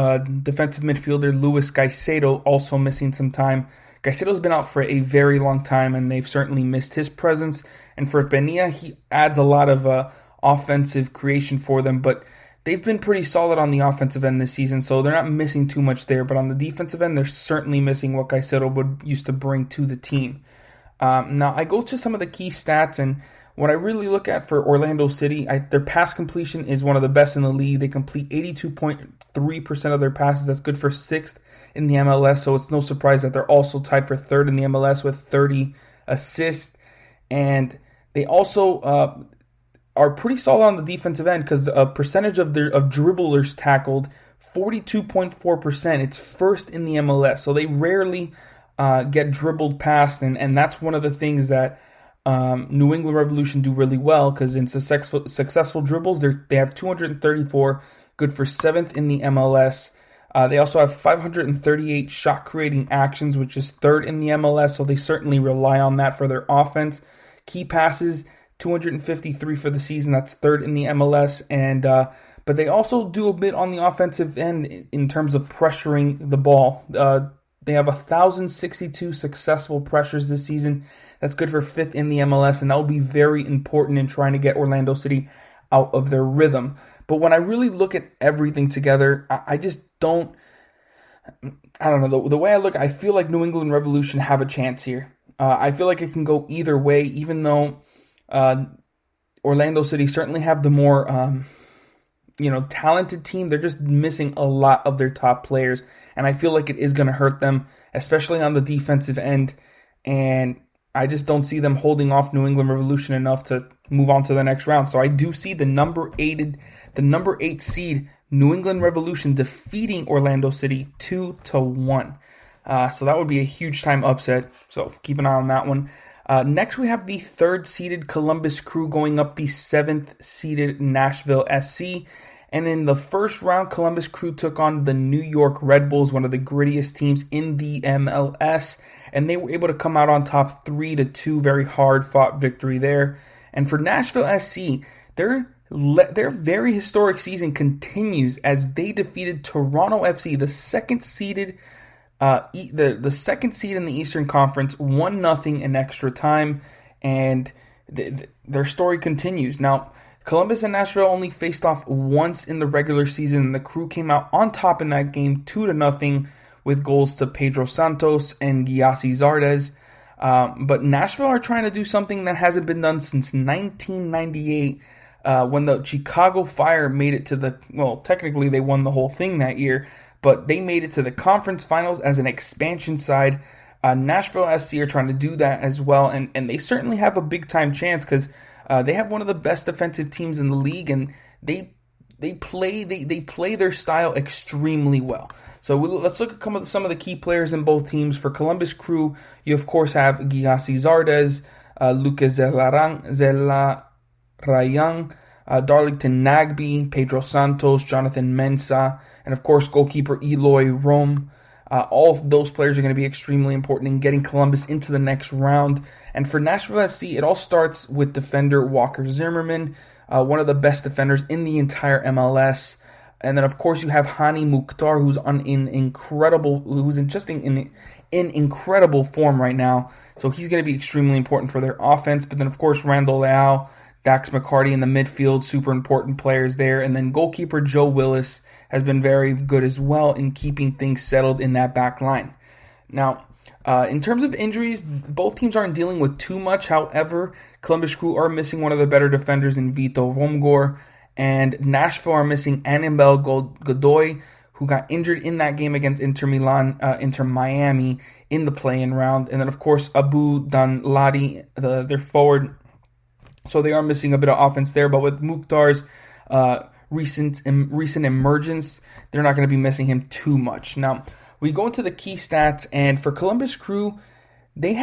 defensive midfielder Luis Caicedo also missing some time. Caicedo's been out for a very long time, and they've certainly missed his presence. And for Penilla, he adds a lot of offensive creation for them, but they've been pretty solid on the offensive end this season, so they're not missing too much there. But on the defensive end, they're certainly missing what Caicedo used to bring to the team. Now, I go to some of the key stats, and what I really look at for Orlando City, their pass completion is one of the best in the league. They complete 82.3% of their passes. That's good for 6th in the MLS, so it's no surprise that they're also tied for 3rd in the MLS with 30 assists. And they also are pretty solid on the defensive end because a percentage of dribblers tackled, 42.4%. It's 1st in the MLS, so they rarely get dribbled past, and that's one of the things that New England Revolution do really well, because in successful dribbles, they have 234, good for 7th in the MLS. They also have 538 shot-creating actions, which is 3rd in the MLS, so they certainly rely on that for their offense. Key passes, 253 for the season, that's 3rd in the MLS, and but they also do a bit on the offensive end in terms of pressuring the ball. They have 1,062 successful pressures this season. That's good for 5th in the MLS, and that will be very important in trying to get Orlando City out of their rhythm. But when I really look at everything together, I just don't, I don't know, the way I look, I feel like New England Revolution have a chance here. I feel like it can go either way, even though Orlando City certainly have the more talented team. They're just missing a lot of their top players, and I feel like it is going to hurt them, especially on the defensive end, and I just don't see them holding off New England Revolution enough to move on to the next round. So I do see the number 8 seed New England Revolution defeating Orlando City 2-1. So that would be a huge time upset, so keep an eye on that one. Next, we have the 3rd-seeded Columbus Crew going up the 7th-seeded Nashville SC. And in the first round, Columbus Crew took on the New York Red Bulls, one of the grittiest teams in the MLS. And they were able to come out on top 3-2, very hard-fought victory there. And for Nashville SC, their very historic season continues as they defeated Toronto FC, the second-seeded the second seed in the Eastern Conference, 1-0 in extra time, and their story continues. Now, Columbus and Nashville only faced off once in the regular season, and the Crew came out on top in that game, 2-0, with goals to Pedro Santos and Gyasi Zardes. But Nashville are trying to do something that hasn't been done since 1998, when the Chicago Fire made it to technically they won the whole thing that year, but they made it to the conference finals as an expansion side. Nashville SC are trying to do that as well, and they certainly have a big-time chance because they have one of the best defensive teams in the league, and they play their style extremely well. So let's look at some of the key players in both teams. For Columbus Crew, you of course have Gyasi Zardes, Lucas Zelarayang, Darlington Nagbe, Pedro Santos, Jonathan Mensah, and of course goalkeeper Eloy Rome. All of those players are going to be extremely important in getting Columbus into the next round. And for Nashville SC, it all starts with defender Walker Zimmerman, one of the best defenders in the entire MLS. And then of course you have Hani Mukhtar, who's in incredible form right now. So he's going to be extremely important for their offense. But then of course Randall Leao, Dax McCarty in the midfield, super important players there. And then goalkeeper Joe Willis has been very good as well in keeping things settled in that back line. Now, in terms of injuries, both teams aren't dealing with too much. However, Columbus Crew are missing one of their better defenders in Vito Romgor, and Nashville are missing Annabelle Godoy, who got injured in that game against Inter Miami in the play-in round. And then, of course, Abu Danladi, their forward. So they are missing a bit of offense there, but with Mukhtar's recent emergence, they're not going to be missing him too much. Now, we go into the key stats, and for Columbus Crew, they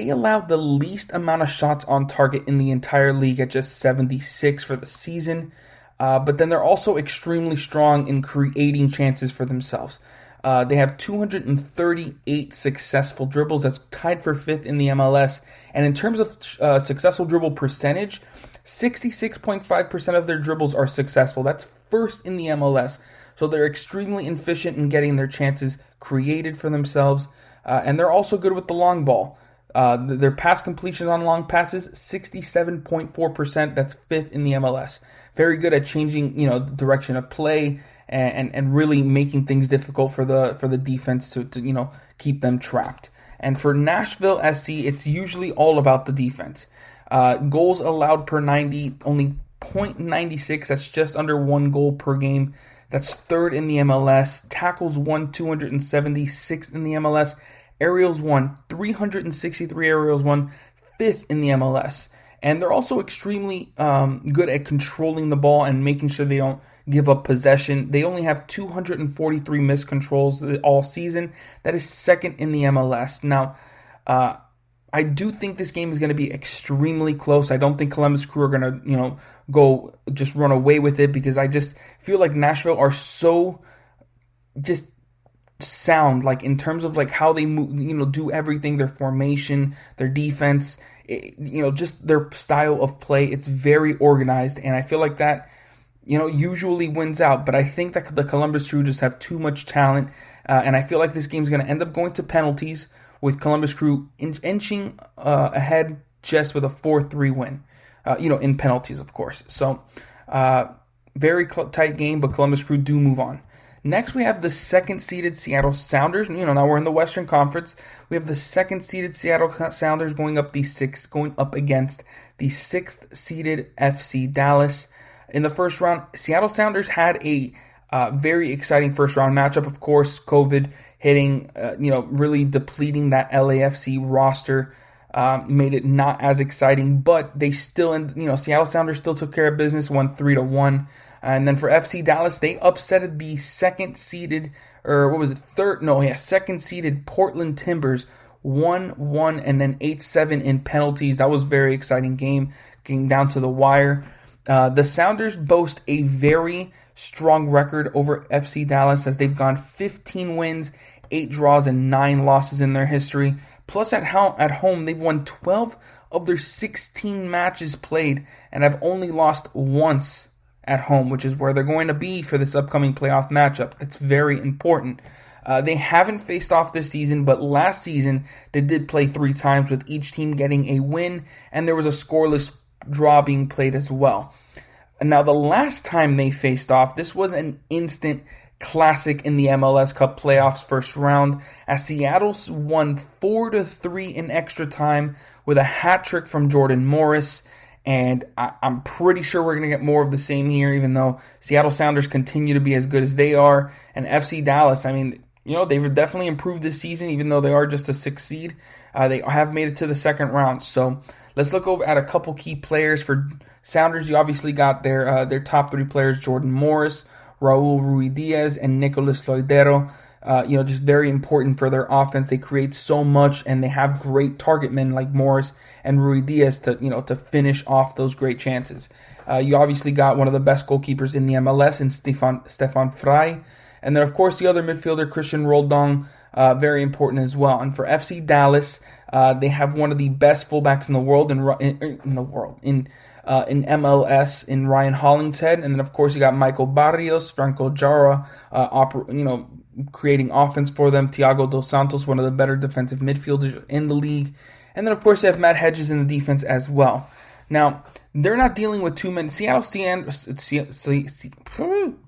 allowed the least amount of shots on target in the entire league at just 76 for the season. But then they're also extremely strong in creating chances for themselves. They have 238 successful dribbles. That's tied for 5th in the MLS. And in terms of successful dribble percentage, 66.5% of their dribbles are successful. That's 1st in the MLS. So they're extremely efficient in getting their chances created for themselves. And they're also good with the long ball. Their pass completions on long passes, 67.4%. That's 5th in the MLS. very good at changing, the direction of play and really making things difficult for the defense to keep them trapped. And for Nashville SC, it's usually all about the defense. Goals allowed per 90, only 0.96. That's just under 1 goal per game. That's third in the MLS. Tackles won 276th in the MLS. Aerials won 363 aerials won, 5th in the MLS. And they're also extremely good at controlling the ball and making sure they don't give up possession. They only have 243 missed controls all season. That is second in the MLS. Now, I do think this game is going to be extremely close. I don't think Columbus Crew are going to, go just run away with it, because I just feel like Nashville are so just sound, like in terms of like how they move, do everything, their formation, their defense, just their style of play. It's very organized, and I feel like that, usually wins out. But I think that the Columbus Crew just have too much talent, and I feel like this game is going to end up going to penalties, with Columbus Crew inching ahead just with a 4-3 win, in penalties, of course. So, very tight game, but Columbus Crew do move on. Next, we have the second-seeded Seattle Sounders. Now we're in the Western Conference. We have the second-seeded Seattle Sounders going up against the 6th-seeded FC Dallas. In the first round, Seattle Sounders had a very exciting first-round matchup. Of course, COVID hitting, really depleting that LAFC roster, made it not as exciting. But they still, Seattle Sounders still took care of business, won 3-1. And then for FC Dallas, they upsetted the second-seeded Portland Timbers 1-1 and then 8-7 in penalties. That was a very exciting game, getting down to the wire. The Sounders boast a very strong record over FC Dallas, as they've gone 15 wins, 8 draws, and 9 losses in their history. Plus, at home, they've won 12 of their 16 matches played and have only lost once at home, which is where they're going to be for this upcoming playoff matchup. That's very important. They haven't faced off this season, but last season they did play 3 times, with each team getting a win, and there was a scoreless draw being played as well. And now, the last time they faced off, this was an instant classic in the MLS Cup playoffs first round, as Seattle won 4-3 in extra time with a hat trick from Jordan Morris. And I'm pretty sure we're going to get more of the same here, even though Seattle Sounders continue to be as good as they are. And FC Dallas, they've definitely improved this season, even though they are just a 6th seed. They have made it to the second round. So let's look over at a couple key players. For Sounders, you obviously got their top 3 players, Jordan Morris, Raul Ruiz Diaz, and Nicolas Loidero. Just very important for their offense. They create so much, and they have great target men like Morris and Ruiz Diaz to finish off those great chances. You obviously got one of the best goalkeepers in the MLS in Stefan Frei. And then, of course, the other midfielder, Christian Roldan, very important as well. And for FC Dallas, they have one of the best fullbacks in the world in MLS, in Ryan Hollingshead. And then, of course, you got Michael Barrios, Franco Jara, creating offense for them. Thiago Dos Santos, one of the better defensive midfielders in the league. And then, of course, you have Matt Hedges in the defense as well. Now, they're not dealing with too many.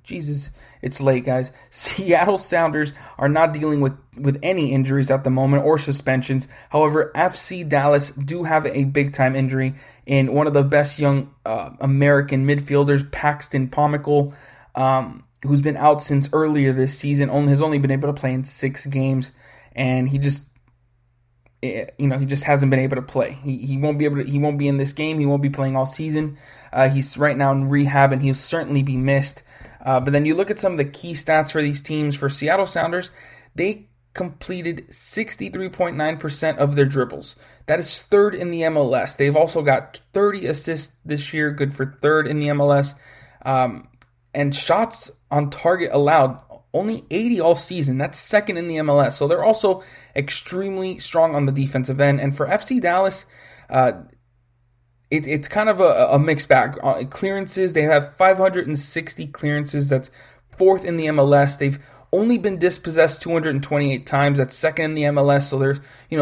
Jesus, it's late, guys. Seattle Sounders are not dealing with any injuries at the moment or suspensions. However, FC Dallas do have a big-time injury in one of the best young American midfielders, Paxton Pomykal, who's been out since earlier this season. Has only been able to play in 6 games, and he just hasn't been able to play. He won't be in this game. He won't be playing all season. He's right now in rehab, and he'll certainly be missed. But then you look at some of the key stats for these teams. For Seattle Sounders, they completed 63.9% of their dribbles. That is 3rd in the MLS. They've also got 30 assists this year, good for 3rd in the MLS. And shots on target allowed, only 80 all season. That's 2nd in the MLS. So they're also extremely strong on the defensive end. And for FC Dallas, it's kind of a mixed bag. Clearances, they have 560 clearances. That's 4th in the MLS. They've only been dispossessed 228 times. That's 2nd in the MLS. So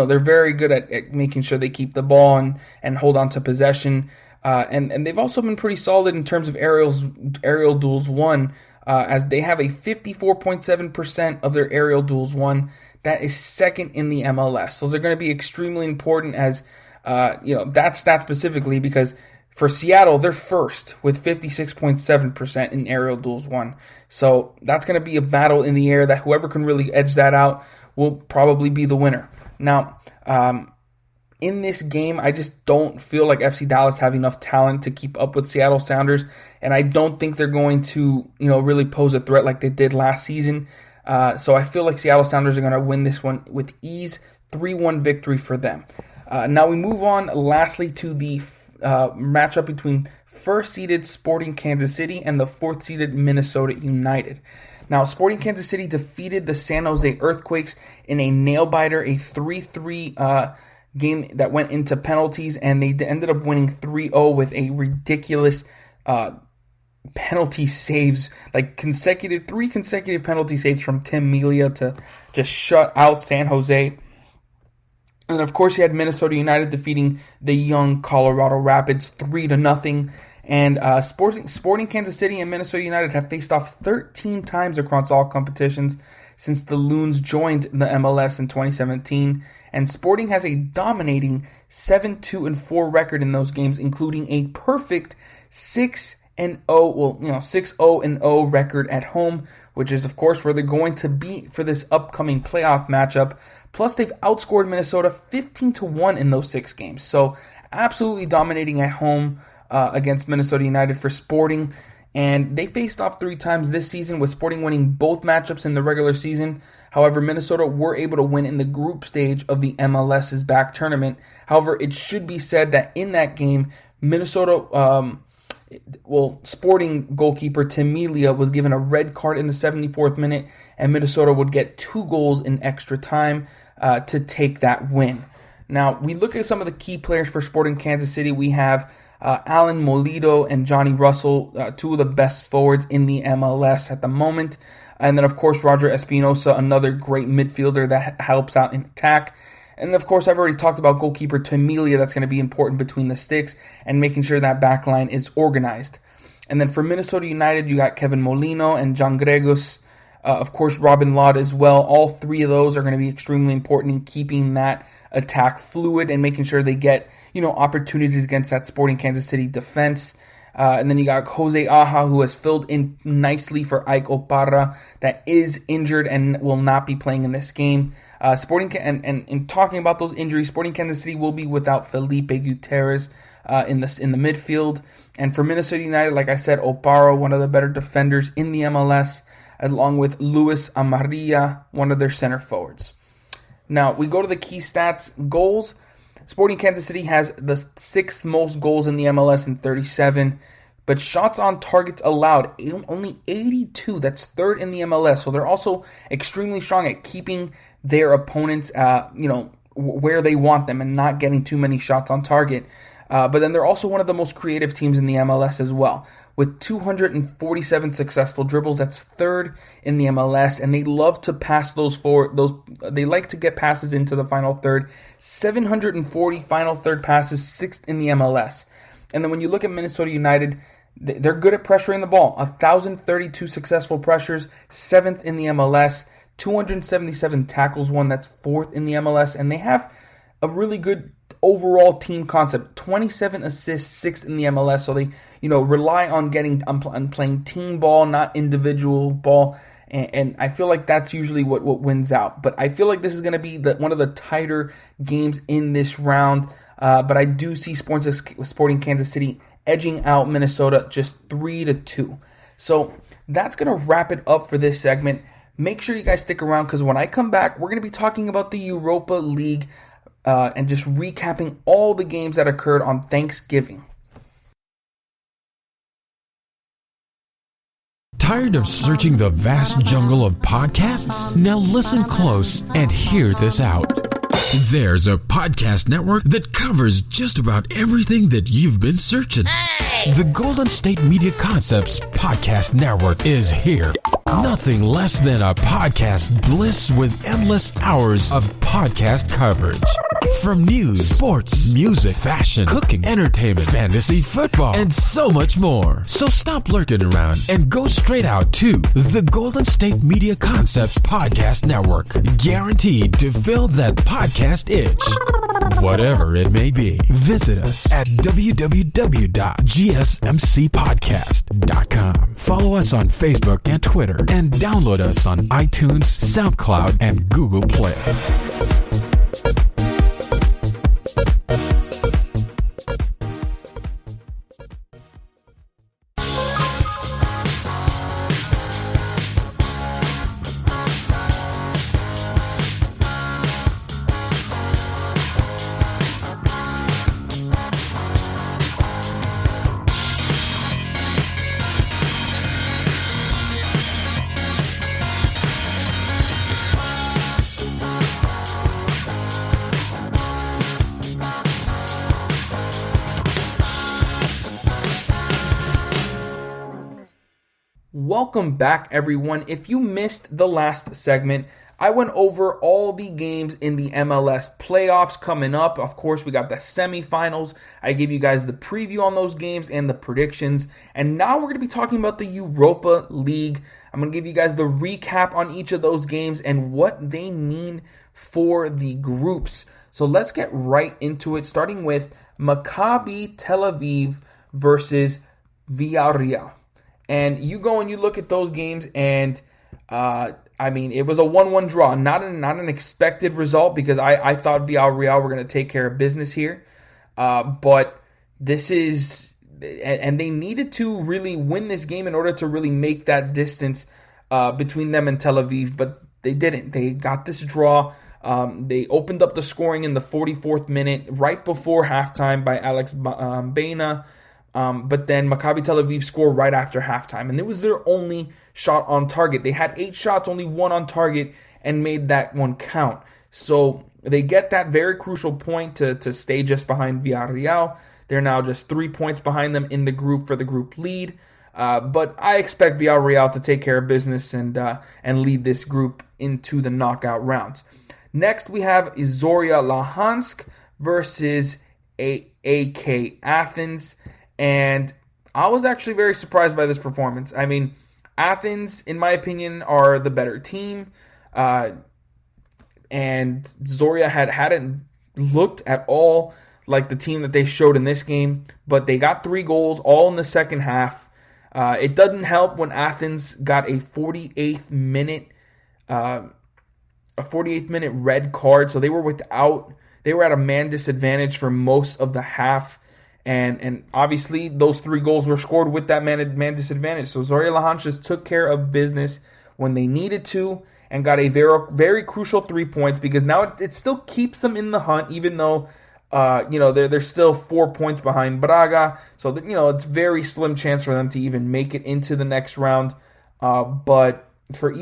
they're very good at making sure they keep the ball and hold on to possession. And they've also been pretty solid in terms of aerial duels won, as they have a 54.7% of their aerial duels won. That is second in the MLS. Those are going to be extremely important as, that stat specifically, because for Seattle, they're first with 56.7% in aerial duels won. So that's going to be a battle in the air that whoever can really edge that out will probably be the winner. Now, in this game, I just don't feel like FC Dallas have enough talent to keep up with Seattle Sounders, and I don't think they're going to, really pose a threat like they did last season. So I feel like Seattle Sounders are going to win this one with ease, 3-1 victory for them. Now we move on, lastly, to the matchup between first-seeded Sporting Kansas City and the fourth-seeded Minnesota United. Now, Sporting Kansas City defeated the San Jose Earthquakes in a nail-biter, a 3-3 game that went into penalties, and they ended up winning 3-0 with a ridiculous penalty saves, like three consecutive penalty saves from Tim Melia to just shut out San Jose. And of course, you had Minnesota United defeating the young Colorado Rapids 3-0. And Sporting Kansas City and Minnesota United have faced off 13 times across all competitions since the Loons joined the MLS in 2017. And Sporting has a dominating 7-2-4 record in those games, including a perfect 6-0 record at home, which is, of course, where they're going to be for this upcoming playoff matchup. Plus, they've outscored Minnesota 15-1 in those 6 games. So, absolutely dominating at home against Minnesota United for Sporting. And they faced off 3 times this season, with Sporting winning both matchups in the regular season. However, Minnesota were able to win in the group stage of the MLS's back tournament. However, it should be said that in that game, Sporting goalkeeper Tim Melia was given a red card in the 74th minute, and Minnesota would get 2 goals in extra time to take that win. Now, we look at some of the key players for Sporting Kansas City. We have Alan Molito and Johnny Russell, 2 of the best forwards in the MLS at the moment. And then, of course, Roger Espinosa, another great midfielder that helps out in attack. And, of course, I've already talked about goalkeeper Tim Melia. That's going to be important between the sticks and making sure that backline is organized. And then for Minnesota United, you got Kevin Molino and John Gregos. Of course, Robin Lod as well. All 3 of those are going to be extremely important in keeping that attack fluid and making sure they get, opportunities against that Sporting Kansas City defense. And then you got Jose Aja, who has filled in nicely for Ike Oparra, that is injured and will not be playing in this game. And talking about those injuries, Sporting Kansas City will be without Felipe Gutierrez in the midfield. And for Minnesota United, like I said, Oparra, one of the better defenders in the MLS, along with Luis Amarilla, one of their center forwards. Now, we go to the key stats. Goals. Sporting Kansas City has the 6th most goals in the MLS in 37, but shots on targets allowed, only 82. That's 3rd in the MLS. So they're also extremely strong at keeping their opponents, where they want them and not getting too many shots on target. But then they're also one of the most creative teams in the MLS as well, with 247 successful dribbles. That's 3rd in the MLS, and they love to pass they like to get passes into the final third. 740 final third passes, 6th in the MLS. And then when you look at Minnesota United, they're good at pressuring the ball. 1,032 successful pressures, 7th in the MLS. 277 tackles won, that's 4th in the MLS. And they have a really good overall team concept. 27 assists, 6th in the MLS. So they, rely on playing team ball, not individual ball. And I feel like that's usually what wins out. But I feel like this is going to be one of the tighter games in this round. But I do see Sporting Kansas City edging out Minnesota just 3-2. So that's going to wrap it up for this segment. Make sure you guys stick around, because when I come back, we're going to be talking about the Europa League and just recapping all the games that occurred on Thanksgiving. Tired of searching the vast jungle of podcasts? Now listen close and hear this out. There's a podcast network that covers just about everything that you've been searching. Hey! The Golden State Media Concepts Podcast Network is here. Nothing less than a podcast bliss with endless hours of podcast coverage. From news, sports, music, fashion, cooking, entertainment, fantasy, football, and so much more. So stop lurking around and go straight out to the Golden State Media Concepts Podcast Network. Guaranteed to fill that podcast itch. Whatever it may be. Visit us at www.gsmcpodcast.com. Follow us on Facebook and Twitter, and download us on iTunes, SoundCloud, and Google Play. Welcome back, everyone. If you missed the last segment, I went over all the games in the MLS playoffs coming up. Of course, we got the semifinals. I gave you guys the preview on those games and the predictions. And now we're going to be talking about the Europa League. I'm going to give you guys the recap on each of those games and what they mean for the groups. So let's get right into it, starting with Macabee Tel Aviv versus Villarreal. And you go and you look at those games, and it was a 1-1 draw. Not an expected result, because I thought Villarreal were going to take care of business here. But this is, and they needed to really win this game in order to really make that distance between them and Tel Aviv. But they didn't. They got this draw. They opened up the scoring in the 44th minute, right before halftime, by Alex Baena. But then Maccabi Tel Aviv scored right after halftime, and it was their only shot on target. They had 8 shots, only 1 on target, and made that one count. So they get that very crucial point to stay just behind Villarreal. They're now just 3 points behind them in the group for the group lead. But I expect Villarreal to take care of business and lead this group into the knockout rounds. Next, we have Zorya Lahansk versus Ak Athens. And I was actually very surprised by this performance. I mean, Athens, in my opinion, are the better team. And Zorya hadn't looked at all like the team that they showed in this game. But they got 3 goals, all in the second half. It doesn't help when Athens got a 48th minute red card. So they were at a man disadvantage for most of the half. And obviously, those 3 goals were scored with that man disadvantage. So Zorya Lahansk just took care of business when they needed to and got a very, very crucial 3 points, because now it still keeps them in the hunt, even though they're still 4 points behind Braga. So it's very slim chance for them to even make it into the next round. But for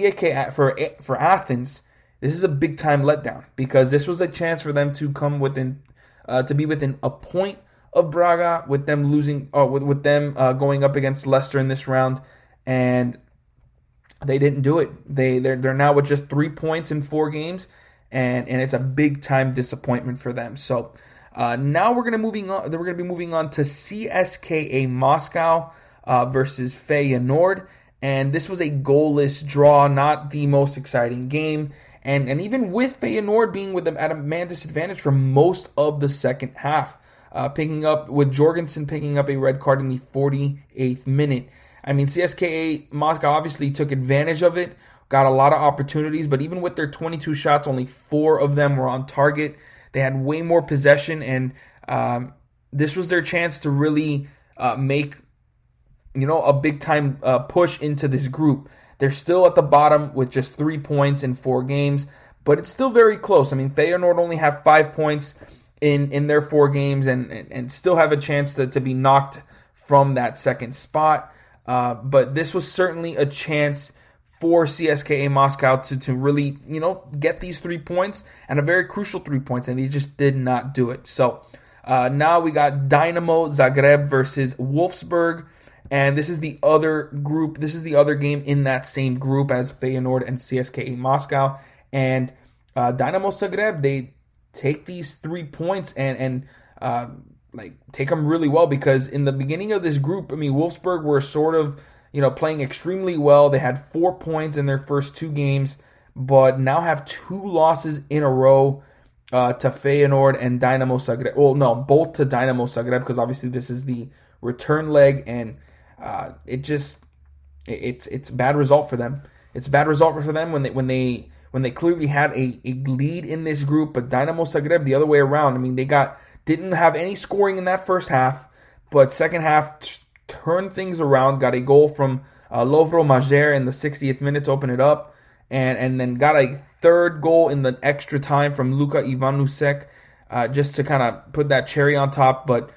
for Athens, this is a big time letdown, because this was a chance for them to come within to be within a point of Braga, with them losing, with them going up against Leicester in this round, and they didn't do it. They're now with just 3 points in 4 games, and it's a big time disappointment for them. So now we're gonna be moving on to CSKA Moscow versus Feyenoord, and this was a goalless draw, not the most exciting game, and even with Feyenoord being with them at a man disadvantage for most of the second half. Jorgensen picking up a red card in the 48th minute. I mean, CSKA Moscow obviously took advantage of it, got a lot of opportunities, but even with their 22 shots, only 4 of them were on target. They had way more possession, and this was their chance to really make a big-time push into this group. They're still at the bottom with just 3 points in 4 games, but it's still very close. I mean, Feyenoord only have 5 points in their 4 games and still have a chance to be knocked from that second spot. But this was certainly a chance for CSKA Moscow to really, get these 3 points, and a very crucial 3 points, and they just did not do it. So now we got Dynamo Zagreb versus Wolfsburg, and this is the other group. This is the other game in that same group as Feyenoord and CSKA Moscow. And Dynamo Zagreb, they take these 3 points and take them really well, because in the beginning of this group, I mean, Wolfsburg were sort of, playing extremely well. They had 4 points in their first 2 games, but now have 2 losses in a row to Feyenoord and Dynamo Zagreb. Well, no, both to Dynamo Zagreb, because obviously this is the return leg, and it's a bad result for them. It's a bad result for them when they clearly had a lead in this group, but Dynamo Zagreb the other way around. I mean, they didn't have any scoring in that first half, but second half turned things around, got a goal from Lovro Majer in the 60th minute to open it up, and then got a third goal in the extra time from Luka Ivanusek, just to kind of put that cherry on top. But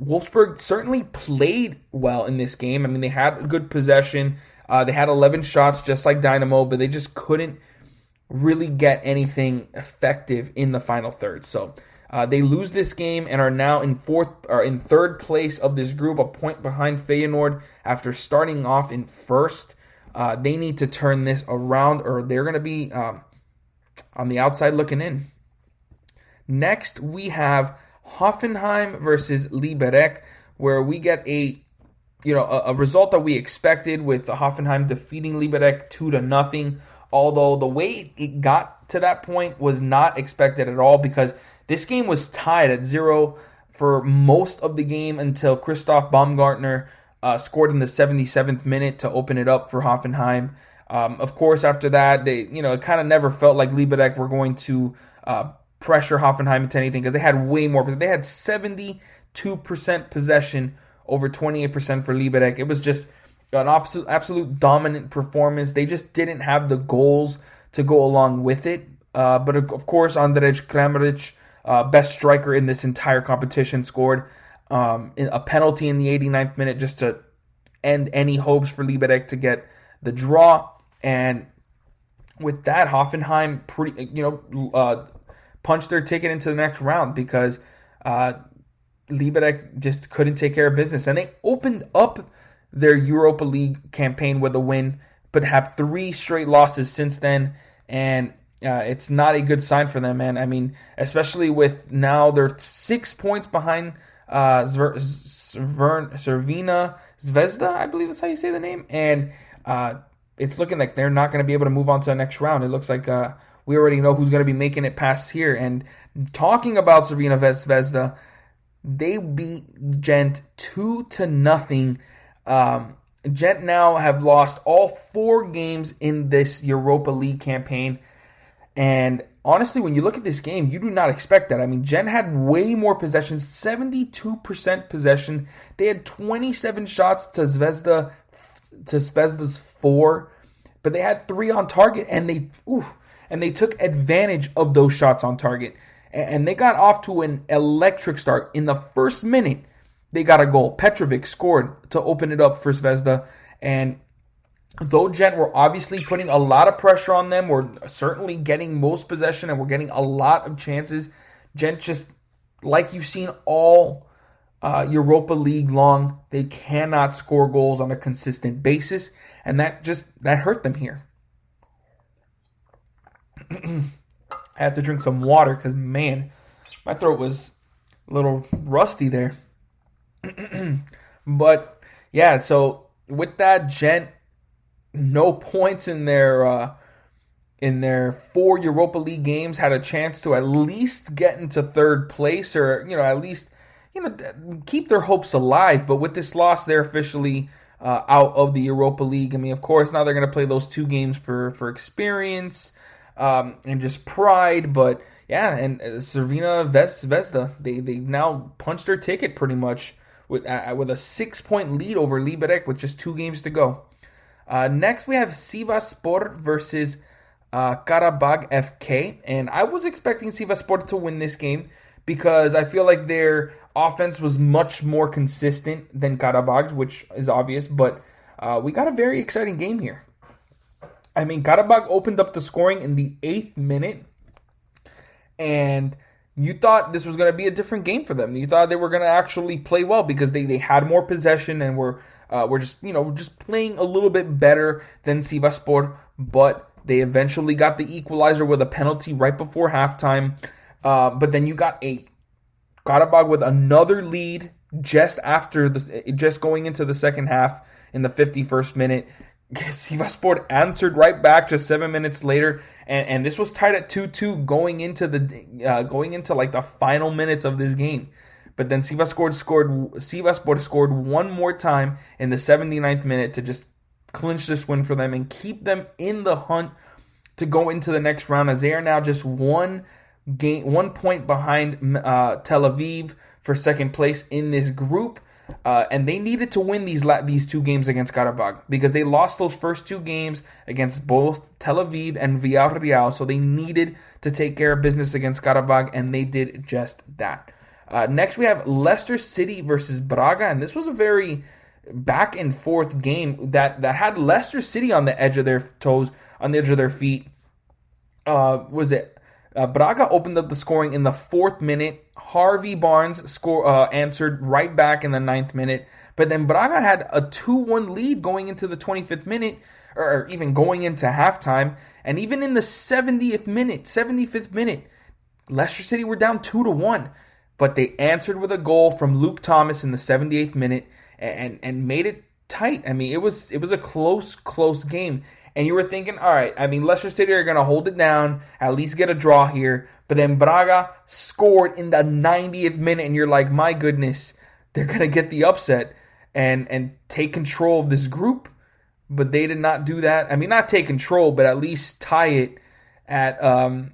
Wolfsburg certainly played well in this game. I mean, they had good possession. They had 11 shots just like Dynamo, but they just couldn't really get anything effective in the final third. So they lose this game and are now in third place of this group, a point behind Feyenoord after starting off in first. They need to turn this around, or they're going to be on the outside looking in. Next, we have Hoffenheim versus Liberec, where we get a result that we expected, with Hoffenheim defeating Liberec 2-0. Although the way it got to that point was not expected at all, because this game was tied at 0 for most of the game until Christoph Baumgartner scored in the 77th minute to open it up for Hoffenheim. Of course, after that, it kind of never felt like Liberec were going to pressure Hoffenheim into anything, because they had way more. They had 72% possession over 28% for Liberec. It was just an absolute dominant performance. They just didn't have the goals to go along with it. But of course, Andrej Kramaric, best striker in this entire competition, scored a penalty in the 89th minute just to end any hopes for Liberec to get the draw. And with that, Hoffenheim punched their ticket into the next round, because Liberec just couldn't take care of business. And they opened up their Europa League campaign with a win, but have 3 straight losses since then. And it's not a good sign for them, man. I mean, especially with now they're 6 points behind Crvena Zvezda, I believe that's how you say the name. And it's looking like they're not going to be able to move on to the next round. It looks like we already know who's going to be making it past here. And talking about Crvena Zvezda, they beat Gent 2-0. Gent now have lost all 4 games in this Europa League campaign. And honestly, when you look at this game, you do not expect that. I mean, Gent had way more possession, 72% possession. They had 27 shots to Zvezda's 4, but they had 3 on target, and they took advantage of those shots on target. And they got off to an electric start. In the first minute, they got a goal. Petrovic scored to open it up for Zvezda. And though Gent were obviously putting a lot of pressure on them, were certainly getting most possession and were getting a lot of chances, Gent just, like you've seen all Europa League long, they cannot score goals on a consistent basis. And that hurt them here. I had to drink some water because, man, my throat was a little rusty there. But, yeah, so with that, Gent, no points in their 4 Europa League games, had a chance to at least get into third place, or, at least, keep their hopes alive. But with this loss, they're officially out of the Europa League. I mean, of course, now they're going to play those 2 games for experience, and just pride. But yeah, and Crvena Zvezda, they now punched their ticket pretty much with a 6-point lead over Liberec with just 2 games to go. Next, we have Sivasspor versus Qarabag FK, and I was expecting Sivasspor to win this game because I feel like their offense was much more consistent than Qarabag's, which is obvious, but we got a very exciting game here. I mean, Qarabag opened up the scoring in the 8th minute, and you thought this was going to be a different game for them. You thought they were going to actually play well because they had more possession and were just playing a little bit better than Sivasspor, but they eventually got the equalizer with a penalty right before halftime. But then you got 8. Qarabağ with another lead just going into the second half in the 51st minute. Sivasspor answered right back just 7 minutes later, and this was tied at 2-2 going into like the final minutes of this game. But then Sivasspor scored one more time in the 79th minute to just clinch this win for them and keep them in the hunt to go into the next round, as they are now just 1 point behind Tel Aviv for second place in this group. And they needed to win these 2 games against Qarabağ, because they lost those first 2 games against both Tel Aviv and Villarreal. So they needed to take care of business against Qarabağ, and they did just that. Next, we have Leicester City versus Braga, and this was a very back and forth game that had Leicester City on the edge of their toes, on the edge of their feet. Braga opened up the scoring in the 4th minute. Harvey Barnes answered right back in the 9th minute. But then Braga had a 2-1 lead going into the 25th minute, or even going into halftime. And even in the 75th minute, Leicester City were down 2-1. But they answered with a goal from Luke Thomas in the 78th minute and made it tight. I mean, it was a close game. And you were thinking, all right, I mean, Leicester City are going to hold it down, at least get a draw here. But then Braga scored in the 90th minute, and you're like, my goodness, they're going to get the upset and take control of this group. But they did not do that. I mean, not take control, but at least tie it at 9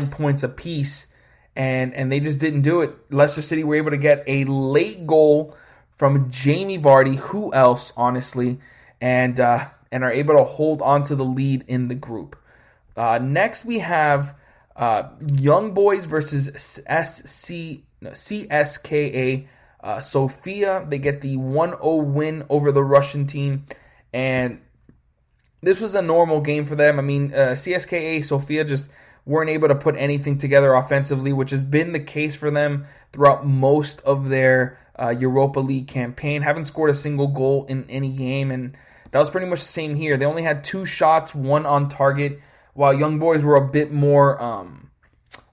points apiece. And they just didn't do it. Leicester City were able to get a late goal from Jamie Vardy, who else, honestly, and are able to hold on to the lead in the group. Next, we have Young Boys versus CSKA Sofia. They get the 1-0 win over the Russian team, and this was a normal game for them. I mean, CSKA Sofia just weren't able to put anything together offensively, which has been the case for them throughout most of their Europa League campaign. Haven't scored a single goal in any game, and that was pretty much the same here. They only had 2 shots, 1 on target, while Young Boys were a bit more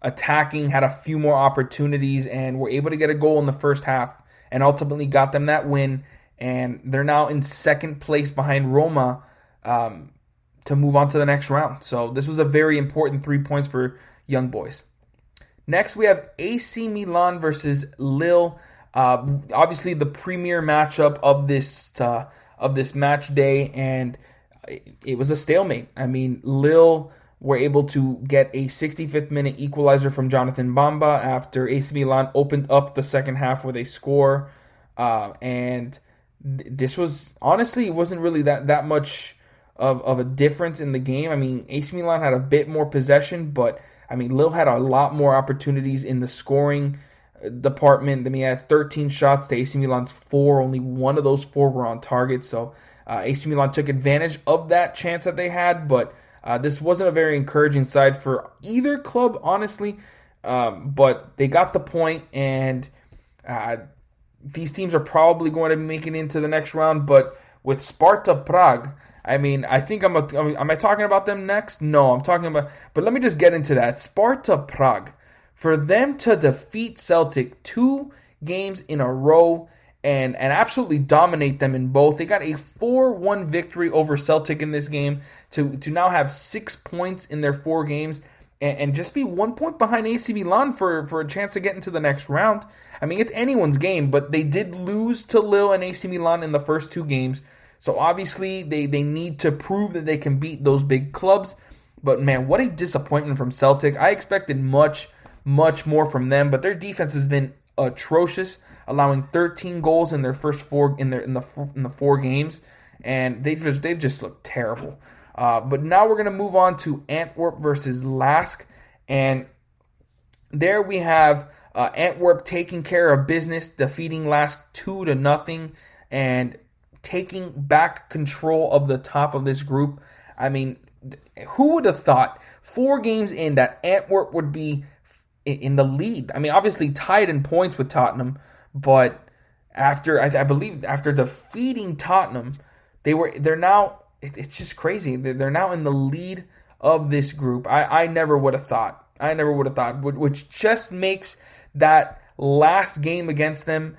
attacking, had a few more opportunities, and were able to get a goal in the first half, and ultimately got them that win. And they're now in second place behind Roma to move on to the next round. So this was a very important 3 points for Young Boys. Next, we have AC Milan versus Lille. Obviously, the premier matchup of this match day, and it was a stalemate. I mean, Lille were able to get a 65th minute equalizer from Jonathan Bamba after AC Milan opened up the second half with a score. And this was, honestly, it wasn't really that much of a difference in the game. I mean, AC Milan had a bit more possession, but I mean, Lille had a lot more opportunities in the scoring department. I mean, he had 13 shots to AC Milan's 4. Only one of those 4 were on target. So AC Milan took advantage of that chance that they had, but this wasn't a very encouraging side for either club, honestly. But they got the point, and these teams are probably going to be making it into the next round. But with Sparta Prague, I mean, I think am I talking about them next? No, I'm talking about, but let me just get into that. Sparta Prague, for them to defeat Celtic 2 games in a row and absolutely dominate them in both. They got a 4-1 victory over Celtic in this game to now have 6 points in their 4 games and just be 1 point behind AC Milan for a chance to get into the next round. I mean, it's anyone's game, but they did lose to Lille and AC Milan in the first 2 games. So obviously they need to prove that they can beat those big clubs. But man, what a disappointment from Celtic. I expected much more from them, but their defense has been atrocious, allowing 13 goals in their first 4 in the 4 games, and they've just looked terrible. But now we're gonna move on to Antwerp versus Lask, and there we have Antwerp taking care of business, defeating Lask 2-0, and taking back control of the top of this group. I mean, who would have thought 4 games in that Antwerp would be in the lead? I mean, obviously tied in points with Tottenham, but I believe after defeating Tottenham, they're now, it's just crazy. They're now in the lead of this group. I never would have thought I never would have thought, which just makes that last game against them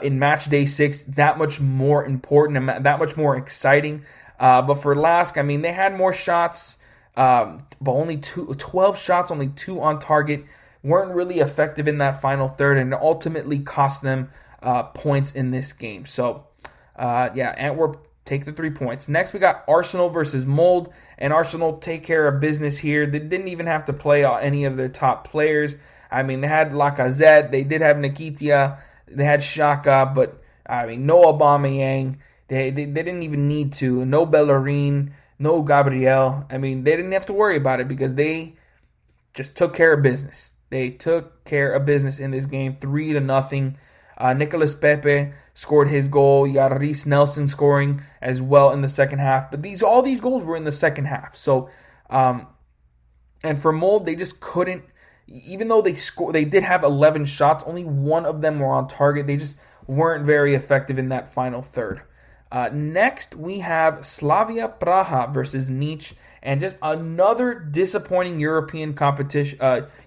in match day 6 that much more important and that much more exciting. But for Lask, I mean, they had more shots, but only 12 shots, only 2 on target, weren't really effective in that final third, and ultimately cost them points in this game. So, Antwerp take the 3 points. Next, we got Arsenal versus Molde, and Arsenal take care of business here. They didn't even have to play any of their top players. I mean, they had Lacazette, they did have Nketiah, they had Xhaka, but, I mean, no Aubameyang. They didn't even need to. No Bellerin, no Gabriel. I mean, they didn't have to worry about it because they just took care of business. They took care of business in this game, 3-0. Nicolas Pepe scored his goal. You got Reece Nelson scoring as well in the second half. But all these goals were in the second half. So, and for Molde, they just couldn't. Even though they did have 11 shots, only 1 of them were on target. They just weren't very effective in that final third. Next, we have Slavia Praha versus Nice, and just another disappointing European competition.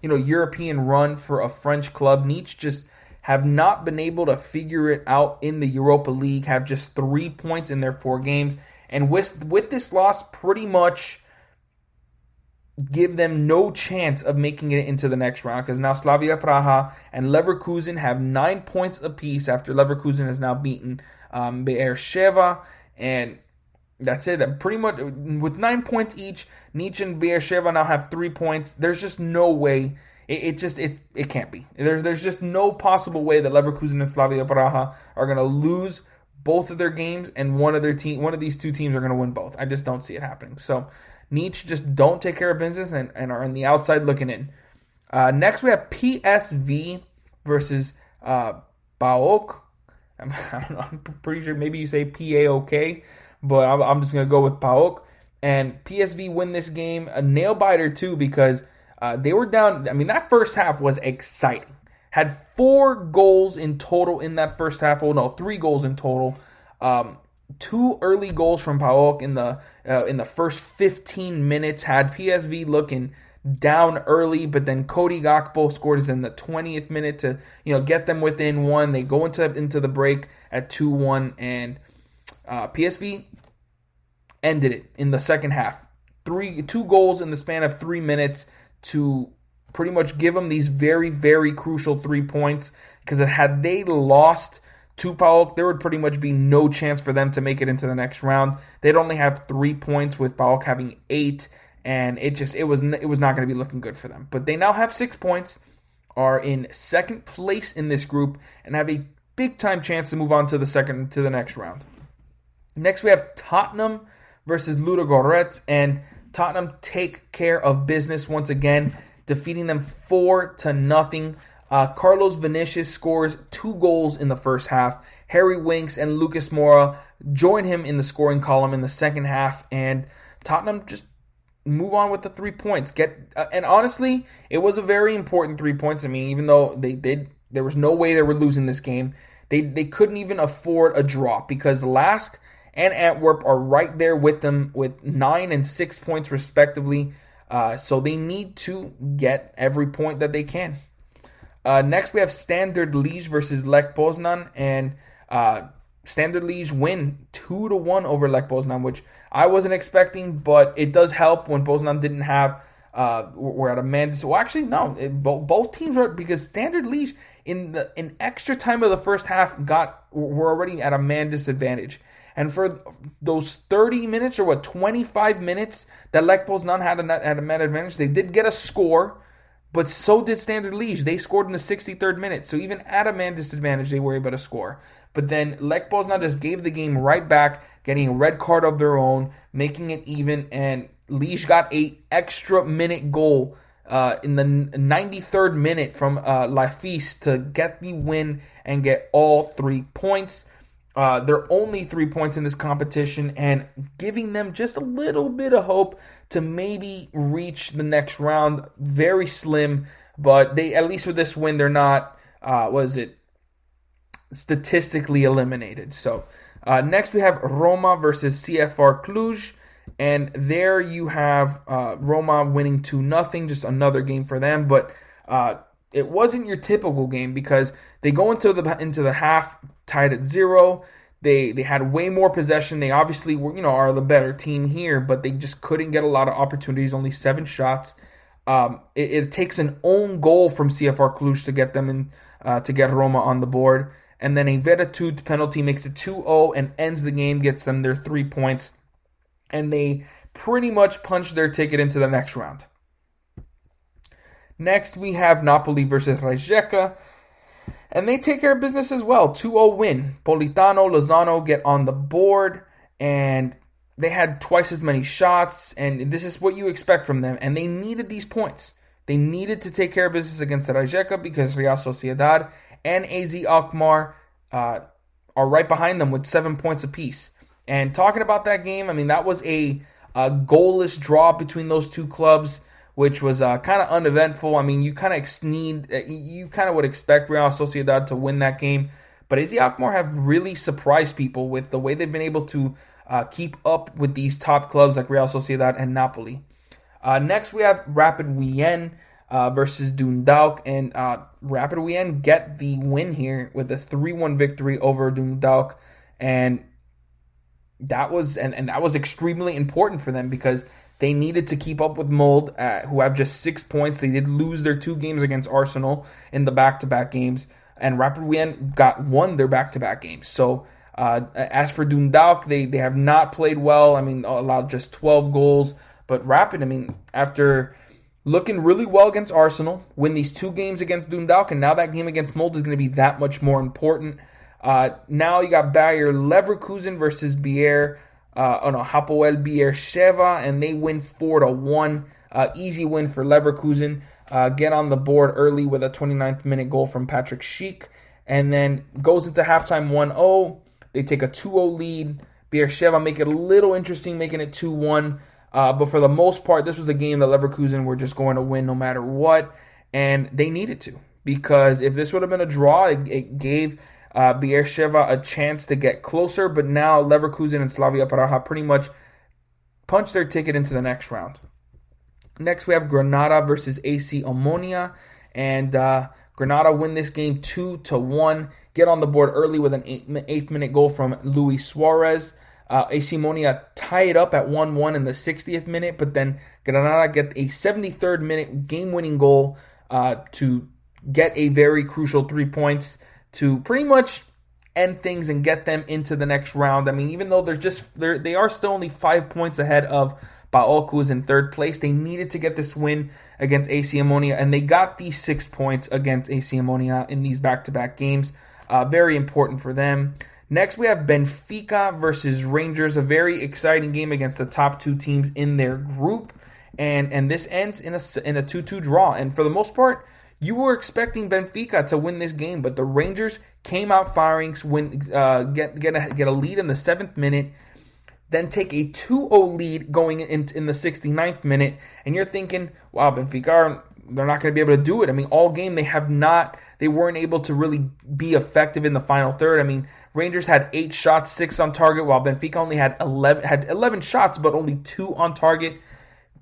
European run for a French club. Nice just have not been able to figure it out in the Europa League. Have just 3 points in their 4 games, and with this loss, pretty much give them no chance of making it into the next round, because now Slavia Praha and Leverkusen have 9 points apiece after Leverkusen has now beaten Beersheva, and that's it. That pretty much with 9 points each, Nice and Beersheva now have 3 points. There's just no way. It can't be. There's just no possible way that Leverkusen and Slavia Praha are going to lose both of their games, and one of these 2 teams are going to win both. I just don't see it happening. So Nice just don't take care of business and are on the outside looking in. Next, we have PSV versus Baok. I don't know. I'm pretty sure maybe you say P-A-O-K, but I'm just going to go with Baok. And PSV win this game, a nail-biter too, because they were down. I mean, that first half was exciting. Had 4 goals in total in that first half. Oh, no, 3 goals in total. 2 early goals from Baok in the first 15 minutes had PSV looking down early, but then Cody Gakpo scored in the 20th minute to get them within 1. They go into the break at 2-1, and PSV ended it in the second half. 2 goals in the span of 3 minutes to pretty much give them these very, very crucial 3 points, because had they lost to PAOK, there would pretty much be no chance for them to make it into the next round. They'd only have 3 points with PAOK having 8, and it was not going to be looking good for them. But they now have 6 points, are in second place in this group, and have a big time chance to move on to the next round. Next, we have Tottenham versus Lula Goretz, and Tottenham take care of business once again, defeating them 4-0. Carlos Vinicius scores 2 goals in the first half. Harry Winks and Lucas Moura join him in the scoring column in the second half, and Tottenham just move on with the 3 points. And honestly, it was a very important 3 points. I mean, even though there was no way they were losing this game. They couldn't even afford a draw, because Lask and Antwerp are right there with them with 9 and 6 points respectively. So they need to get every point that they can. Next, we have Standard Liège versus Lech Poznan, and Standard Liège win 2-1 over Lech Poznan, which I wasn't expecting, but it does help when Poznan didn't have. We're at a man. Well, actually, no. Both teams were, because Standard Liège in extra time of the first half were already at a man disadvantage. And for those 30 minutes or 25 minutes that Lech Poznan had a man advantage, they did get a score, but so did Standard Liège. They scored in the 63rd minute. So even at a man disadvantage, they were able to score. But then Lech Poznan just gave the game right back, getting a red card of their own, making it even, and Liège got an extra minute goal in the 93rd minute from Lafis to get the win and get all 3 points. They're only 3 points in this competition, and giving them just a little bit of hope to maybe reach the next round. Very slim, but they, at least with this win, they're not, statistically eliminated. So next we have Roma versus CFR Cluj, And there you have Roma winning 2-0, just another game for them. But it wasn't your typical game because they go into the half tied at 0. They had way more possession. They obviously were, are the better team here, but they just couldn't get a lot of opportunities. Only 7 shots. It takes an own goal from CFR Cluj to get them in, to get Roma on the board, and then a Veretout penalty makes it 2-0 and ends the game, gets them their 3 points, and they pretty much punch their ticket into the next round. Next, we have Napoli versus Rijeka. And they take care of business as well. 2-0 win. Politano, Lozano get on the board. And they had twice as many shots. And this is what you expect from them. And they needed these points. They needed to take care of business against the Rijeka because Real Sociedad and AZ Alkmaar are right behind them with 7 points apiece. And talking about that game, that was a goalless draw between those two clubs, which was kind of uneventful. You kind of would expect Real Sociedad to win that game. But AZ Alkmaar have really surprised people with the way they've been able to keep up with these top clubs like Real Sociedad and Napoli. Next, we have Rapid Wien versus Dundalk. And Rapid Wien get the win here with a 3-1 victory over Dundalk. And that was extremely important for them because they needed to keep up with Molde, who have just 6 points. They did lose their 2 games against Arsenal in the back-to-back games, and Rapid Wien won their back-to-back games. So, as for Dundalk, they have not played well. Allowed just 12 goals. But Rapid, after looking really well against Arsenal, win these 2 games against Dundalk, and now that game against Molde is going to be that much more important. Now you got Bayer Leverkusen versus Hapoel Beersheva, and they win 4-1. Easy win for Leverkusen. Get on the board early with a 29th minute goal from Patrick Schick, and then goes into halftime 1-0. They take a 2-0 lead. Beersheva make it a little interesting, making it 2-1. But for the most part, this was a game that Leverkusen were just going to win no matter what, and they needed to, because if this would have been a draw, it gave Beersheva a chance to get closer, but now Leverkusen and Slavia Praha pretty much punch their ticket into the next round. Next, we have Granada versus AC Omonia, and Granada win this game 2-1, get on the board early with an 8th minute goal from Luis Suarez. AC Omonia tie it up at 1-1 in the 60th minute, but then Granada get a 73rd minute game-winning goal to get a very crucial 3 points to pretty much end things and get them into the next round. Even though they are still only 5 points ahead of Baok, who is in 3rd place, they needed to get this win against AC Omonia, and they got these 6 points against AC Omonia in these back-to-back games. Very important for them. Next, we have Benfica versus Rangers, a very exciting game against the top 2 teams in their group, and this ends in a 2-2 draw. And for the most part, you were expecting Benfica to win this game, but the Rangers came out firing, get a lead in the 7th minute, then take a 2-0 lead going in the 69th minute, and you're thinking, wow, Benfica, they're not going to be able to do it. All game they weren't able to really be effective in the final third. Rangers had 8 shots, 6 on target, while Benfica only had 11 shots, but only 2 on target.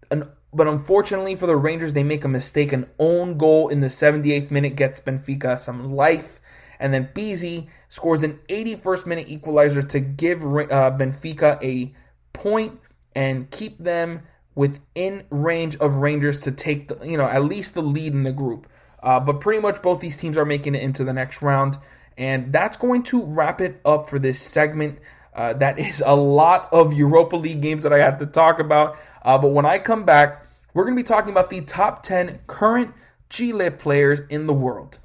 But unfortunately for the Rangers, they make a mistake. An own goal in the 78th minute gets Benfica some life. And then Pizzi scores an 81st minute equalizer to give Benfica a point and keep them within range of Rangers to take at least the lead in the group. But pretty much both these teams are making it into the next round. And that's going to wrap it up for this segment. That is a lot of Europa League games that I have to talk about. But when I come back, we're going to be talking about the top 10 current Chile players in the world.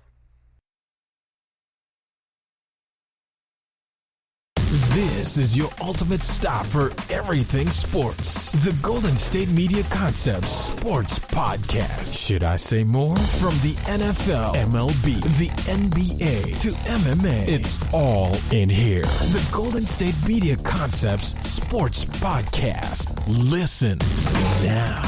This is your ultimate stop for everything sports. The Golden State Media Concepts Sports Podcast. Should I say more? From the NFL, MLB, the NBA to MMA, it's all in here. The Golden State Media Concepts Sports Podcast. Listen now.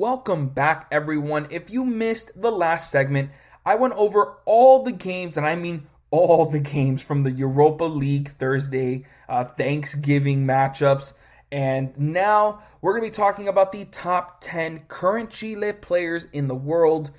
welcome back, everyone. If you missed the last segment, I went over all the games, and I mean all the games from the Europa League Thursday Thanksgiving matchups. And now we're going to be talking about the top 10 current Chile players in the world.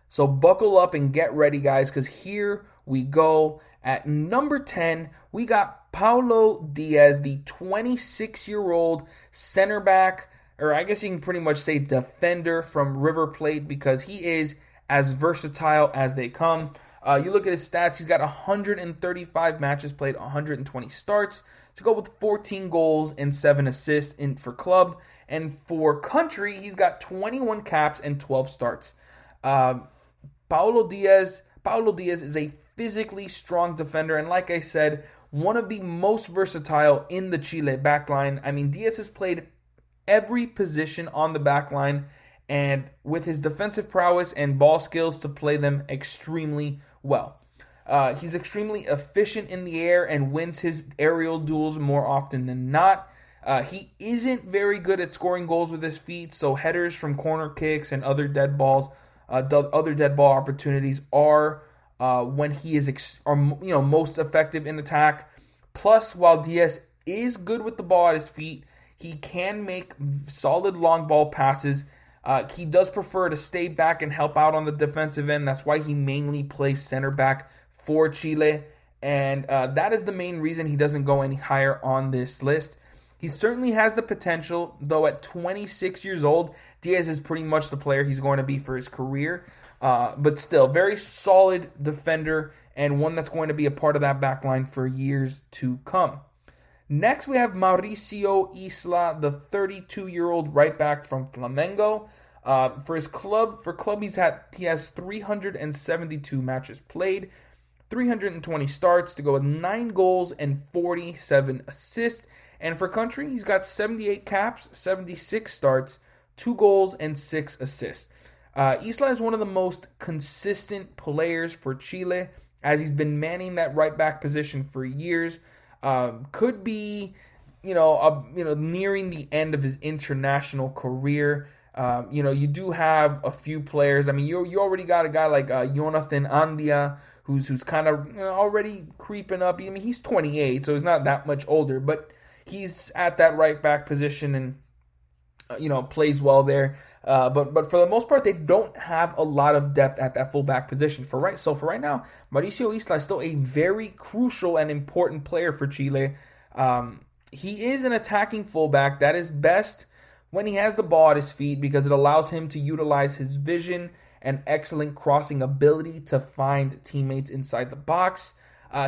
So buckle up and get ready, guys, because here we go. At number 10, we got Paulo Diaz, the 26-year-old center back, or I guess you can pretty much say defender from River Plate, because he is as versatile as they come. You look at his stats, he's got 135 matches played, 120 starts, to go with 14 goals and 7 assists for club. And for country, he's got 21 caps and 12 starts. Paulo Diaz is a physically strong defender, and like I said, one of the most versatile in the Chile backline. I mean, Diaz has played every position on the backline, and with his defensive prowess and ball skills to play them extremely well. He's extremely efficient in the air and wins his aerial duels more often than not. He isn't very good at scoring goals with his feet, so headers from corner kicks and other dead balls, other dead ball opportunities are when he is most effective in attack. Plus, while Diaz is good with the ball at his feet, he can make solid long ball passes. He does prefer to stay back and help out on the defensive end. That's why he mainly plays center back for Chile. And that is the main reason he doesn't go any higher on this list. He certainly has the potential, though at 26 years old, Diaz is pretty much the player he's going to be for his career. But still, very solid defender and one that's going to be a part of that back line for years to come. Next, we have Mauricio Isla, the 32-year-old right back from Flamengo. For his club, he has 372 matches played, 320 starts to go with 9 goals and 47 assists. And for country, he's got 78 caps, 76 starts, 2 goals and 6 assists. Isla is one of the most consistent players for Chile, as he's been manning that right back position for years. Could be, nearing the end of his international career. You do have a few players. I mean, you already got a guy like Jonathan Andia, who's kind of already creeping up. I mean, he's 28, so he's not that much older, but he's at that right back position and plays well there. But for the most part, they don't have a lot of depth at that fullback position. For right now, Mauricio Isla is still a very crucial and important player for Chile. He is an attacking fullback that is best when he has the ball at his feet, because it allows him to utilize his vision and excellent crossing ability to find teammates inside the box.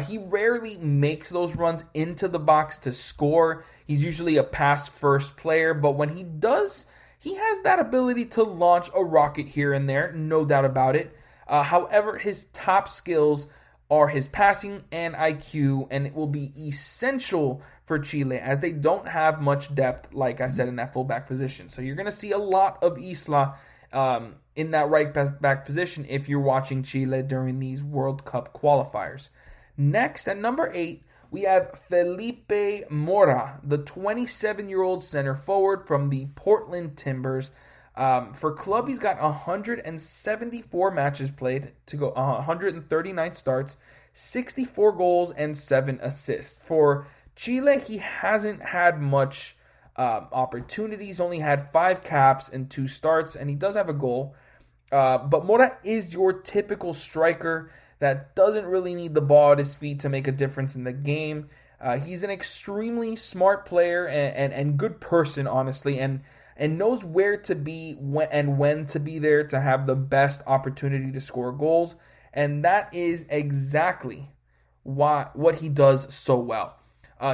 He rarely makes those runs into the box to score. He's usually a pass-first player, but when he does, he has that ability to launch a rocket here and there, no doubt about it. However, his top skills are his passing and IQ, and it will be essential for Chile, as they don't have much depth, like I said, in that fullback position. So you're going to see a lot of Isla in that right back position if you're watching Chile during these World Cup qualifiers. Next, at number 8, we have Felipe Mora, the 27-year-old center forward from the Portland Timbers. For club, he's got 174 matches played to go 139 starts, 64 goals, and 7 assists. For Chile, he hasn't had much opportunities, only had 5 caps and 2 starts, and he does have a goal. But Mora is your typical striker that doesn't really need the ball at his feet to make a difference in the game. He's an extremely smart player and good person, honestly, and knows where to be when to be there to have the best opportunity to score goals. And that is exactly what he does so well.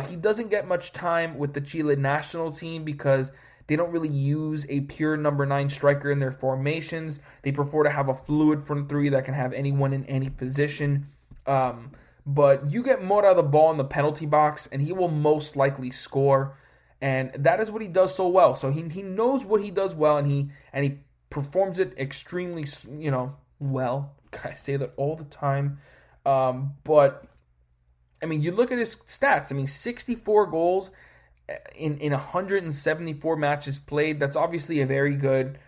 He doesn't get much time with the Chile national team because they don't really use a pure number 9 striker in their formations. They prefer to have a fluid front 3 that can have anyone in any position. But you get Mora the ball in the penalty box, and he will most likely score. And that is what he does so well. So he knows what he does well, and he performs it extremely, well. I say that all the time. But I mean, you look at his stats. I mean, 64 goals in 174 matches played. That's obviously a very good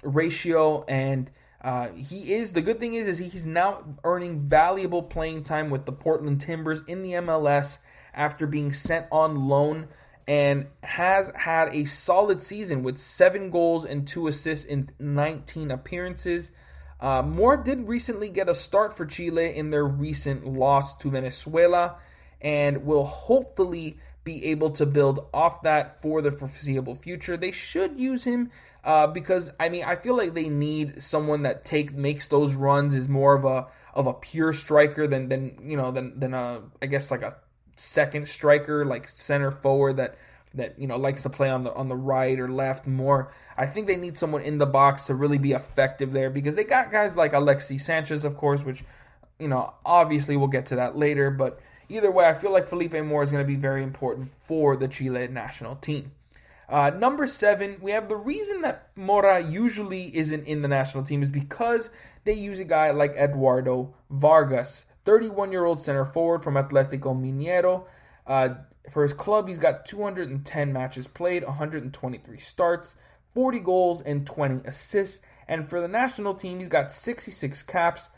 ratio, and the good thing is he's now earning valuable playing time with the Portland Timbers in the MLS after being sent on loan, and has had a solid season with 7 goals and 2 assists in 19 appearances. Mora did recently get a start for Chile in their recent loss to Venezuela, and will hopefully be able to build off that for the foreseeable future. They should use him because I feel like they need someone that makes those runs, is more of a pure striker than a, I guess, like a second striker, like center forward that likes to play on the right or left more. I think they need someone in the box to really be effective there, because they got guys like Alexis Sanchez, of course, which obviously we'll get to that later. But either way, I feel like Felipe Mora is going to be very important for the Chile national team. Number 7, we have the reason that Mora usually isn't in the national team is because they use a guy like Eduardo Vargas, 31-year-old center forward from Atlético Mineiro. For his club, he's got 210 matches played, 123 starts, 40 goals, and 20 assists. And for the national team, he's got 66 caps,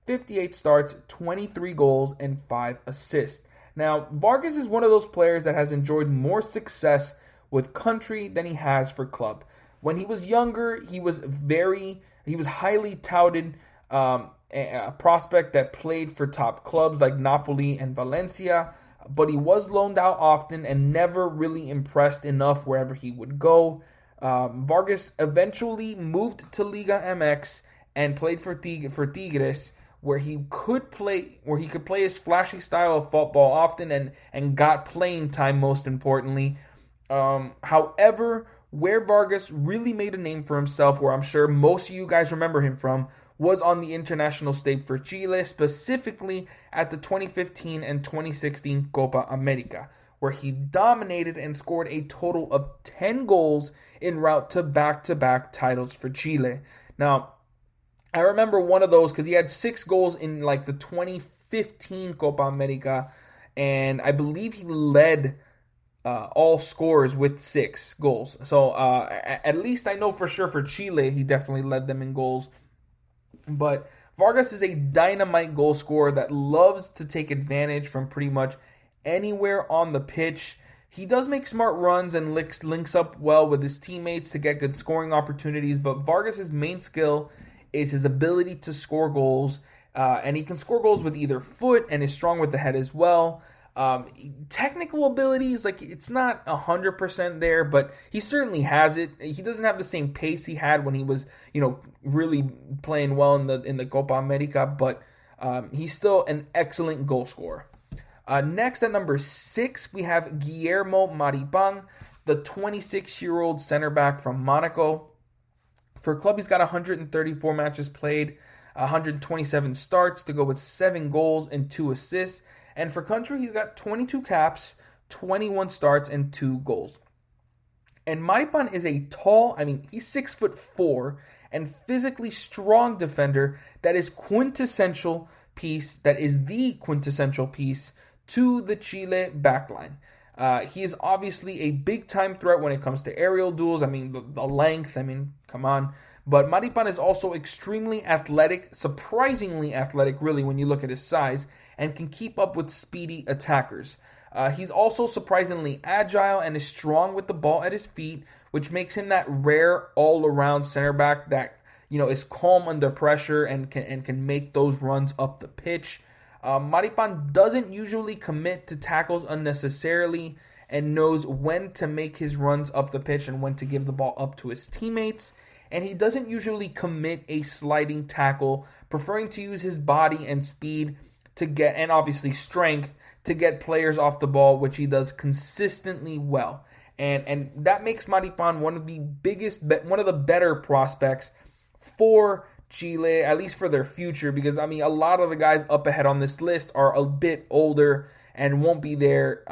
58 starts, 23 goals, and 5 assists. Now, Vargas is one of those players that has enjoyed more success with country than he has for club. When he was younger, he was highly touted, a prospect that played for top clubs like Napoli and Valencia, but he was loaned out often and never really impressed enough wherever he would go. Vargas eventually moved to Liga MX and played for Tigres, where he could play his flashy style of football often and got playing time, most importantly. However, where Vargas really made a name for himself, where I'm sure most of you guys remember him from, was on the international stage for Chile, specifically at the 2015 and 2016 Copa America, where he dominated and scored a total of 10 goals en route to back-to-back titles for Chile. Now, I remember one of those because he had 6 goals in like the 2015 Copa America, and I believe he led all scorers with 6 goals. So at least I know for sure for Chile, he definitely led them in goals. But Vargas is a dynamite goal scorer that loves to take advantage from pretty much anywhere on the pitch. He does make smart runs and links up well with his teammates to get good scoring opportunities, but Vargas' main skill is his ability to score goals, and he can score goals with either foot and is strong with the head as well. Technical abilities, like, it's not 100% there, but he certainly has it. He doesn't have the same pace he had when he was, really playing well in the Copa America, but he's still an excellent goal scorer. Next, at number 6, we have Guillermo Maribong, the 26-year-old center back from Monaco. For club, he's got 134 matches played, 127 starts to go with 7 goals and 2 assists. And for country, he's got 22 caps, 21 starts, and 2 goals. And Maribong is a tall, he's 6'4", and physically strong defender that is the quintessential piece to the Chile backline. He is obviously a big-time threat when it comes to aerial duels. The length, come on. But Maribong is also extremely athletic, surprisingly athletic, really, when you look at his size, and can keep up with speedy attackers. He's also surprisingly agile and is strong with the ball at his feet, which makes him that rare all-around center back that is calm under pressure and can make those runs up the pitch. Maribong doesn't usually commit to tackles unnecessarily and knows when to make his runs up the pitch and when to give the ball up to his teammates. And he doesn't usually commit a sliding tackle, preferring to use his body and speed and obviously strength to get players off the ball, which he does consistently well. And that makes Maribong one of the better prospects for Chile, at least for their future, because a lot of the guys up ahead on this list are a bit older and won't be there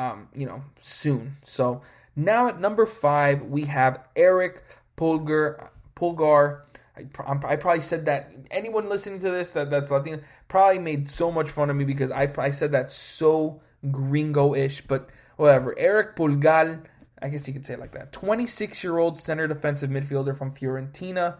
soon. So now at number 5, we have Eric Pulgar. I probably said that. Anyone listening to this that's Latino probably made so much fun of me because I said that so gringo-ish, but whatever. Eric Pulgar, I guess you could say it like that. 26-year-old center defensive midfielder from Fiorentina.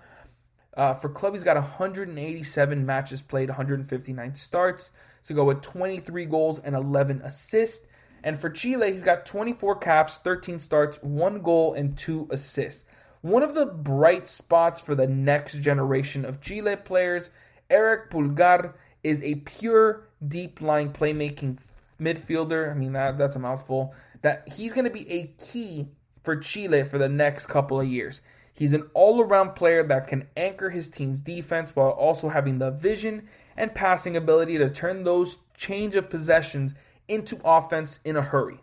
For club, he's got 187 matches played, 159 starts. To go with 23 goals and 11 assists. And for Chile, he's got 24 caps, 13 starts, 1 goal, and 2 assists. One of the bright spots for the next generation of Chile players, Eric Pulgar, is a pure deep-line playmaking midfielder. I mean, that's a mouthful. That he's going to be a key for Chile for the next couple of years. He's an all-around player that can anchor his team's defense while also having the vision and passing ability to turn those change of possessions into offense in a hurry.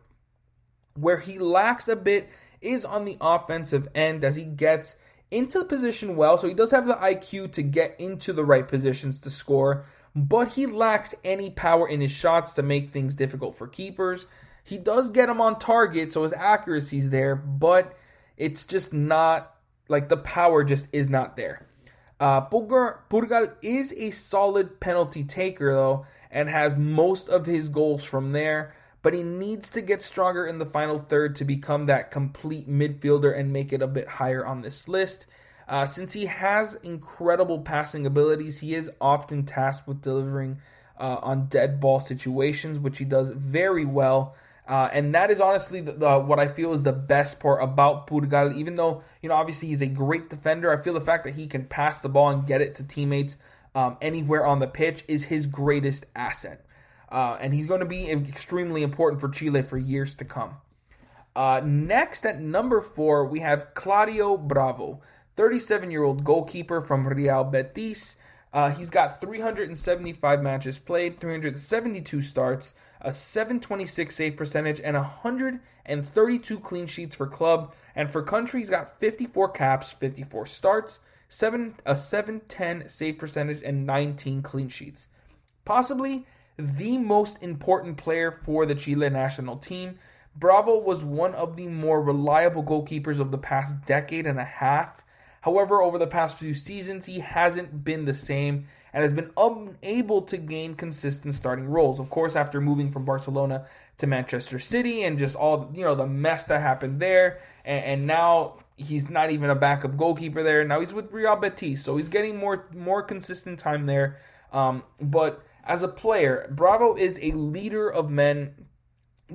Where he lacks a bit is on the offensive end as he gets into the position well. So he does have the IQ to get into the right positions to score, but he lacks any power in his shots to make things difficult for keepers. He does get them on target, so his accuracy's there, but it's just not, like, the power just is not there. Purgal is a solid penalty taker, though, and has most of his goals from there, but he needs to get stronger in the final third to become that complete midfielder and make it a bit higher on this list. Since he has incredible passing abilities, he is often tasked with delivering on dead ball situations, which he does very well. And that is honestly what I feel is the best part about Purgal. Even though, obviously he's a great defender, I feel the fact that he can pass the ball and get it to teammates anywhere on the pitch is his greatest asset. And he's going to be extremely important for Chile for years to come. Next, at number 4, we have Claudio Bravo, 37-year-old goalkeeper from Real Betis. He's got 375 matches played, 372 starts, a 726 save percentage, and 132 clean sheets for club. And for country, he's got 54 caps, 54 starts, a 710 save percentage, and 19 clean sheets. Possibly the most important player for the Chile national team, Bravo was one of the more reliable goalkeepers of the past decade and a half. However, over the past few seasons, he hasn't been the same and has been unable to gain consistent starting roles. Of course, after moving from Barcelona to Manchester City and just all, the mess that happened there. And now he's not even a backup goalkeeper there. Now he's with Real Betis, so he's getting more consistent time there. But as a player, Bravo is a leader of men,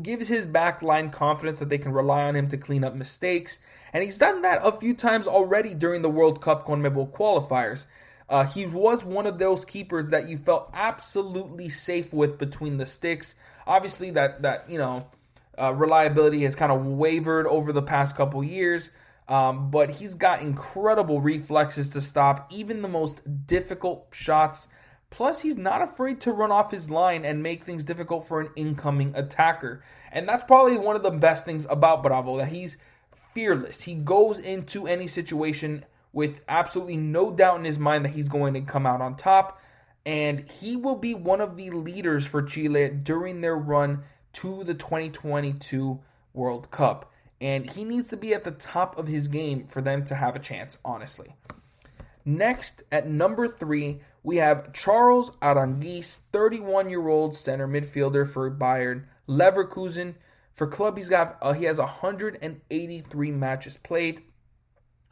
gives his back line confidence that they can rely on him to clean up mistakes. And he's done that a few times already during the World Cup CONMEBOL qualifiers. He was one of those keepers that you felt absolutely safe with between the sticks. Obviously, that reliability has kind of wavered over the past couple years. But he's got incredible reflexes to stop even the most difficult shots. Plus, he's not afraid to run off his line and make things difficult for an incoming attacker. And that's probably one of the best things about Bravo, that he's fearless. He goes into any situation with absolutely no doubt in his mind that he's going to come out on top. And he will be one of the leaders for Chile during their run to the 2022 World Cup. And he needs to be at the top of his game for them to have a chance, honestly. Next, at number 3, we have Charles Aranguiz, 31-year-old center midfielder for Bayern Leverkusen. For club, he has 183 matches played,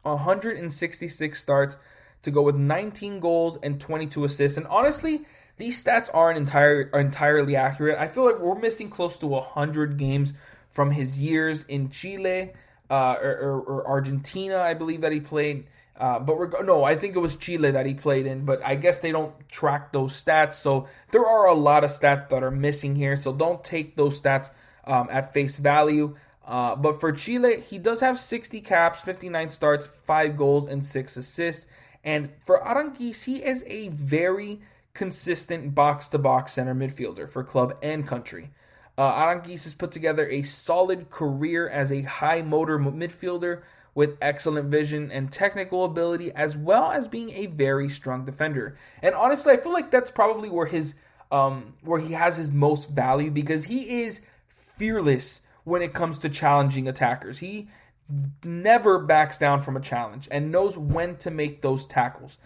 166 starts, to go with 19 goals and 22 assists. And honestly, these stats aren't entirely accurate. I feel like we're missing close to 100 games from his years in Chile or Argentina, I believe that he played. I think it was Chile that he played in, but I guess they don't track those stats. So there are a lot of stats that are missing here. So don't take those stats at face value. But for Chile, he does have 60 caps, 59 starts, 5 goals, and 6 assists. And for Aranguiz, he is a very consistent box-to-box center midfielder for club and country. Aranguiz has put together a solid career as a high-motor midfielder with excellent vision and technical ability, as well as being a very strong defender. And honestly, I feel like that's probably where he has his most value, because he is fearless when it comes to challenging attackers. He never backs down from a challenge and knows when to make those tackles.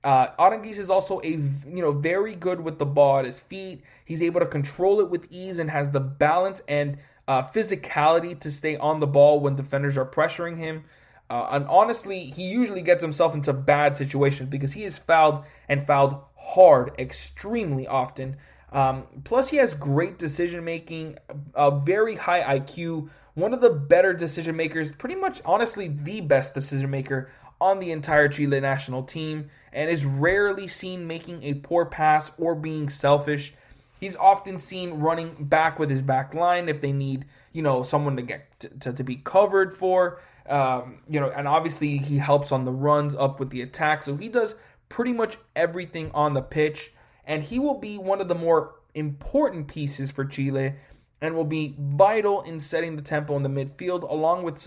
Aranguiz is also very good with the ball at his feet. He's able to control it with ease and has the balance and physicality to stay on the ball when defenders are pressuring him. And honestly, he usually gets himself into bad situations because he is fouled and fouled hard extremely often. Plus, he has great decision-making, a very high IQ, one of the better decision-makers, pretty much, honestly, the best decision-maker on the entire Chile national team, and is rarely seen making a poor pass or being selfish. He's often seen running back with his back line if they need, someone to get to be covered for. And obviously he helps on the runs up with the attack. So he does pretty much everything on the pitch, and he will be one of the more important pieces for Chile and will be vital in setting the tempo in the midfield, along with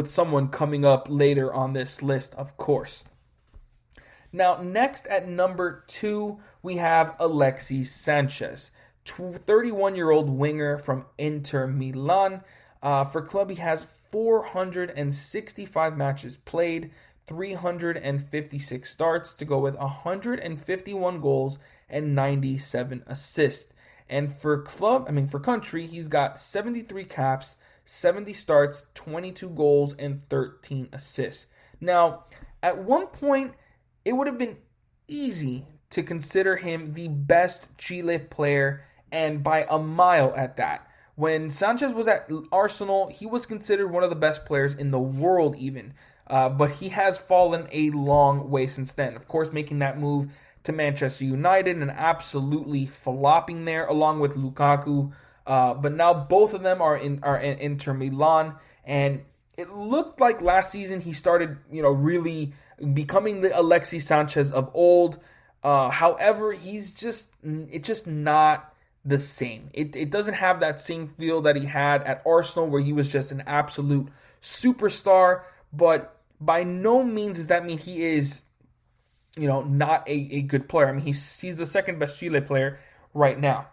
someone coming up later on this list, of course. Now, next at number 2, we have Alexis Sanchez, 31-year-old winger from Inter Milan. For club, he has 465 matches played, 356 starts to go with 151 goals and 97 assists. And for country, he's got 73 caps, 70 starts, 22 goals, and 13 assists. Now, at one point, it would have been easy to consider him the best Chile player, and by a mile at that. When Sanchez was at Arsenal, he was considered one of the best players in the world even. But he has fallen a long way since then. Of course, making that move to Manchester United and absolutely flopping there along with Lukaku. But now both of them are in Inter Milan. And it looked like last season he started, really becoming the Alexis Sanchez of old. However, it's just not the same. It doesn't have that same feel that he had at Arsenal, where he was just an absolute superstar. But by no means does that mean he is, not a good player. I mean, he's the second best Chile player right now.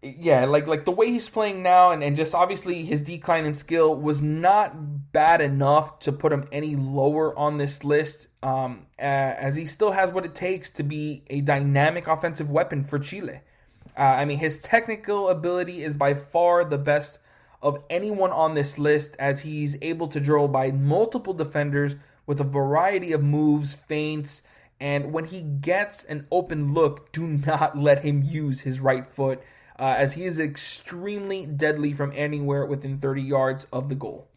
Yeah, like the way he's playing now, and just obviously his decline in skill was not bad enough to put him any lower on this list, as he still has what it takes to be a dynamic offensive weapon for Chile. His technical ability is by far the best of anyone on this list, as he's able to dribble by multiple defenders with a variety of moves, feints, and when he gets an open look, do not let him use his right foot, as he is extremely deadly from anywhere within 30 yards of the goal.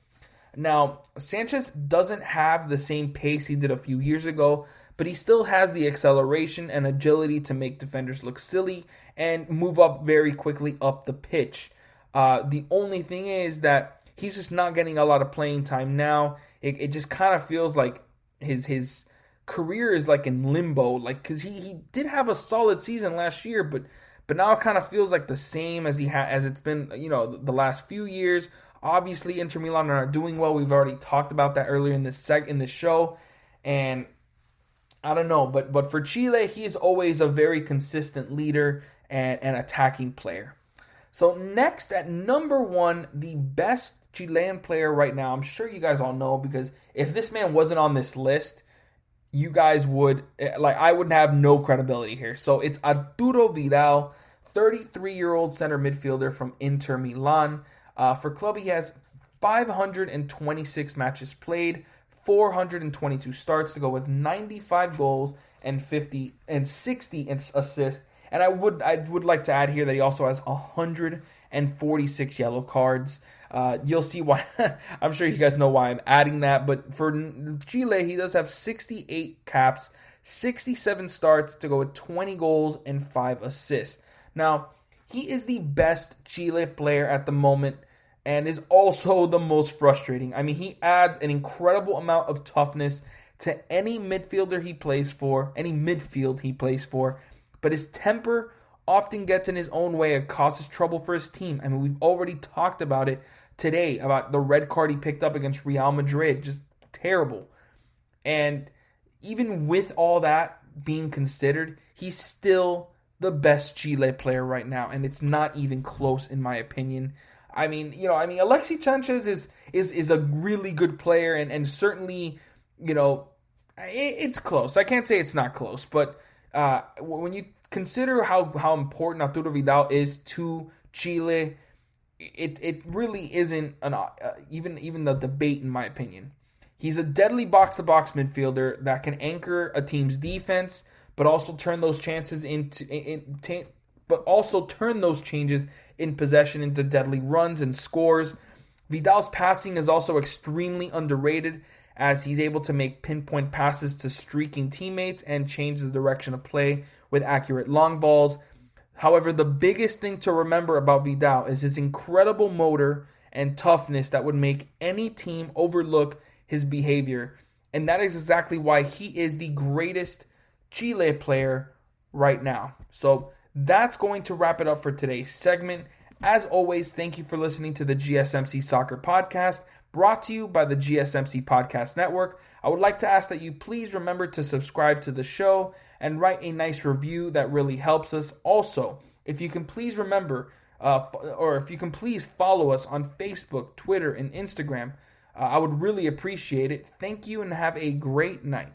Now, Sanchez doesn't have the same pace he did a few years ago, but he still has the acceleration and agility to make defenders look silly and move up very quickly up the pitch. The only thing is that he's just not getting a lot of playing time now. It just kind of feels like his career is like in limbo, because he did have a solid season last year, but now it kind of feels like the same as it's been, the last few years. Obviously, Inter Milan are not doing well. We've already talked about that earlier in this show, and I don't know, but for Chile, he is always a very consistent leader and attacking player. So next at number 1, the best Chilean player right now, I'm sure you guys all know, because if this man wasn't on this list, you guys would, I would have no credibility here. So it's Arturo Vidal, 33-year-old center midfielder from Inter Milan. For club, he has 526 matches played, 422 starts to go with 95 goals and 60 assists. And I would like to add here that he also has 146 yellow cards. You'll see why. I'm sure you guys know why I'm adding that. But for Chile, he does have 68 caps, 67 starts to go with 20 goals and 5 assists. Now, he is the best Chile player at the moment and is also the most frustrating. He adds an incredible amount of toughness to any midfield he plays for, but his temper often gets in his own way and causes trouble for his team. We've already talked about it today, about the red card he picked up against Real Madrid. Just terrible. And even with all that being considered, he's still the best Chile player right now, and it's not even close in my opinion. Alexis Sanchez is a really good player, and certainly, it's close. I can't say it's not close, but when you consider how important Arturo Vidal is to Chile, it really isn't even the debate, in my opinion. He's a deadly box-to-box midfielder that can anchor a team's defense, but also turn those chances changes in possession into deadly runs and scores. Vidal's passing is also extremely underrated, as he's able to make pinpoint passes to streaking teammates and change the direction of play with accurate long balls. However, the biggest thing to remember about Vidal is his incredible motor and toughness that would make any team overlook his behavior. And that is exactly why he is the greatest Chile player right now. So that's going to wrap it up for today's segment. As always, thank you for listening to the GSMC Soccer Podcast, brought to you by the GSMC Podcast Network. I would like to ask that you please remember to subscribe to the show and write a nice review. That really helps us. Also, if you can please remember, if you can please follow us on Facebook, Twitter, and Instagram, I would really appreciate it. Thank you and have a great night.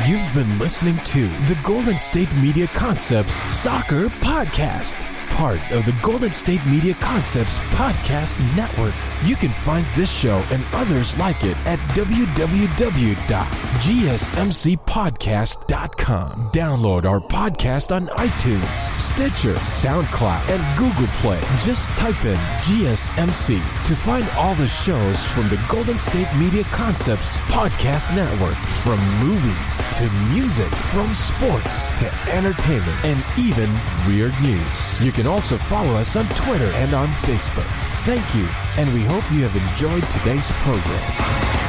You've been listening to the Golden State Media Concepts Soccer Podcast, part of the Golden State Media Concepts Podcast Network. You can find this show and others like it at www.gsmcpodcast.com. Download our podcast on iTunes, Stitcher, SoundCloud, and Google Play. Just type in GSMC to find all the shows from the Golden State Media Concepts Podcast Network, from movies to music, from sports to entertainment, and even weird news. You can also follow us on Twitter and on Facebook. Thank you, and we hope you have enjoyed today's program.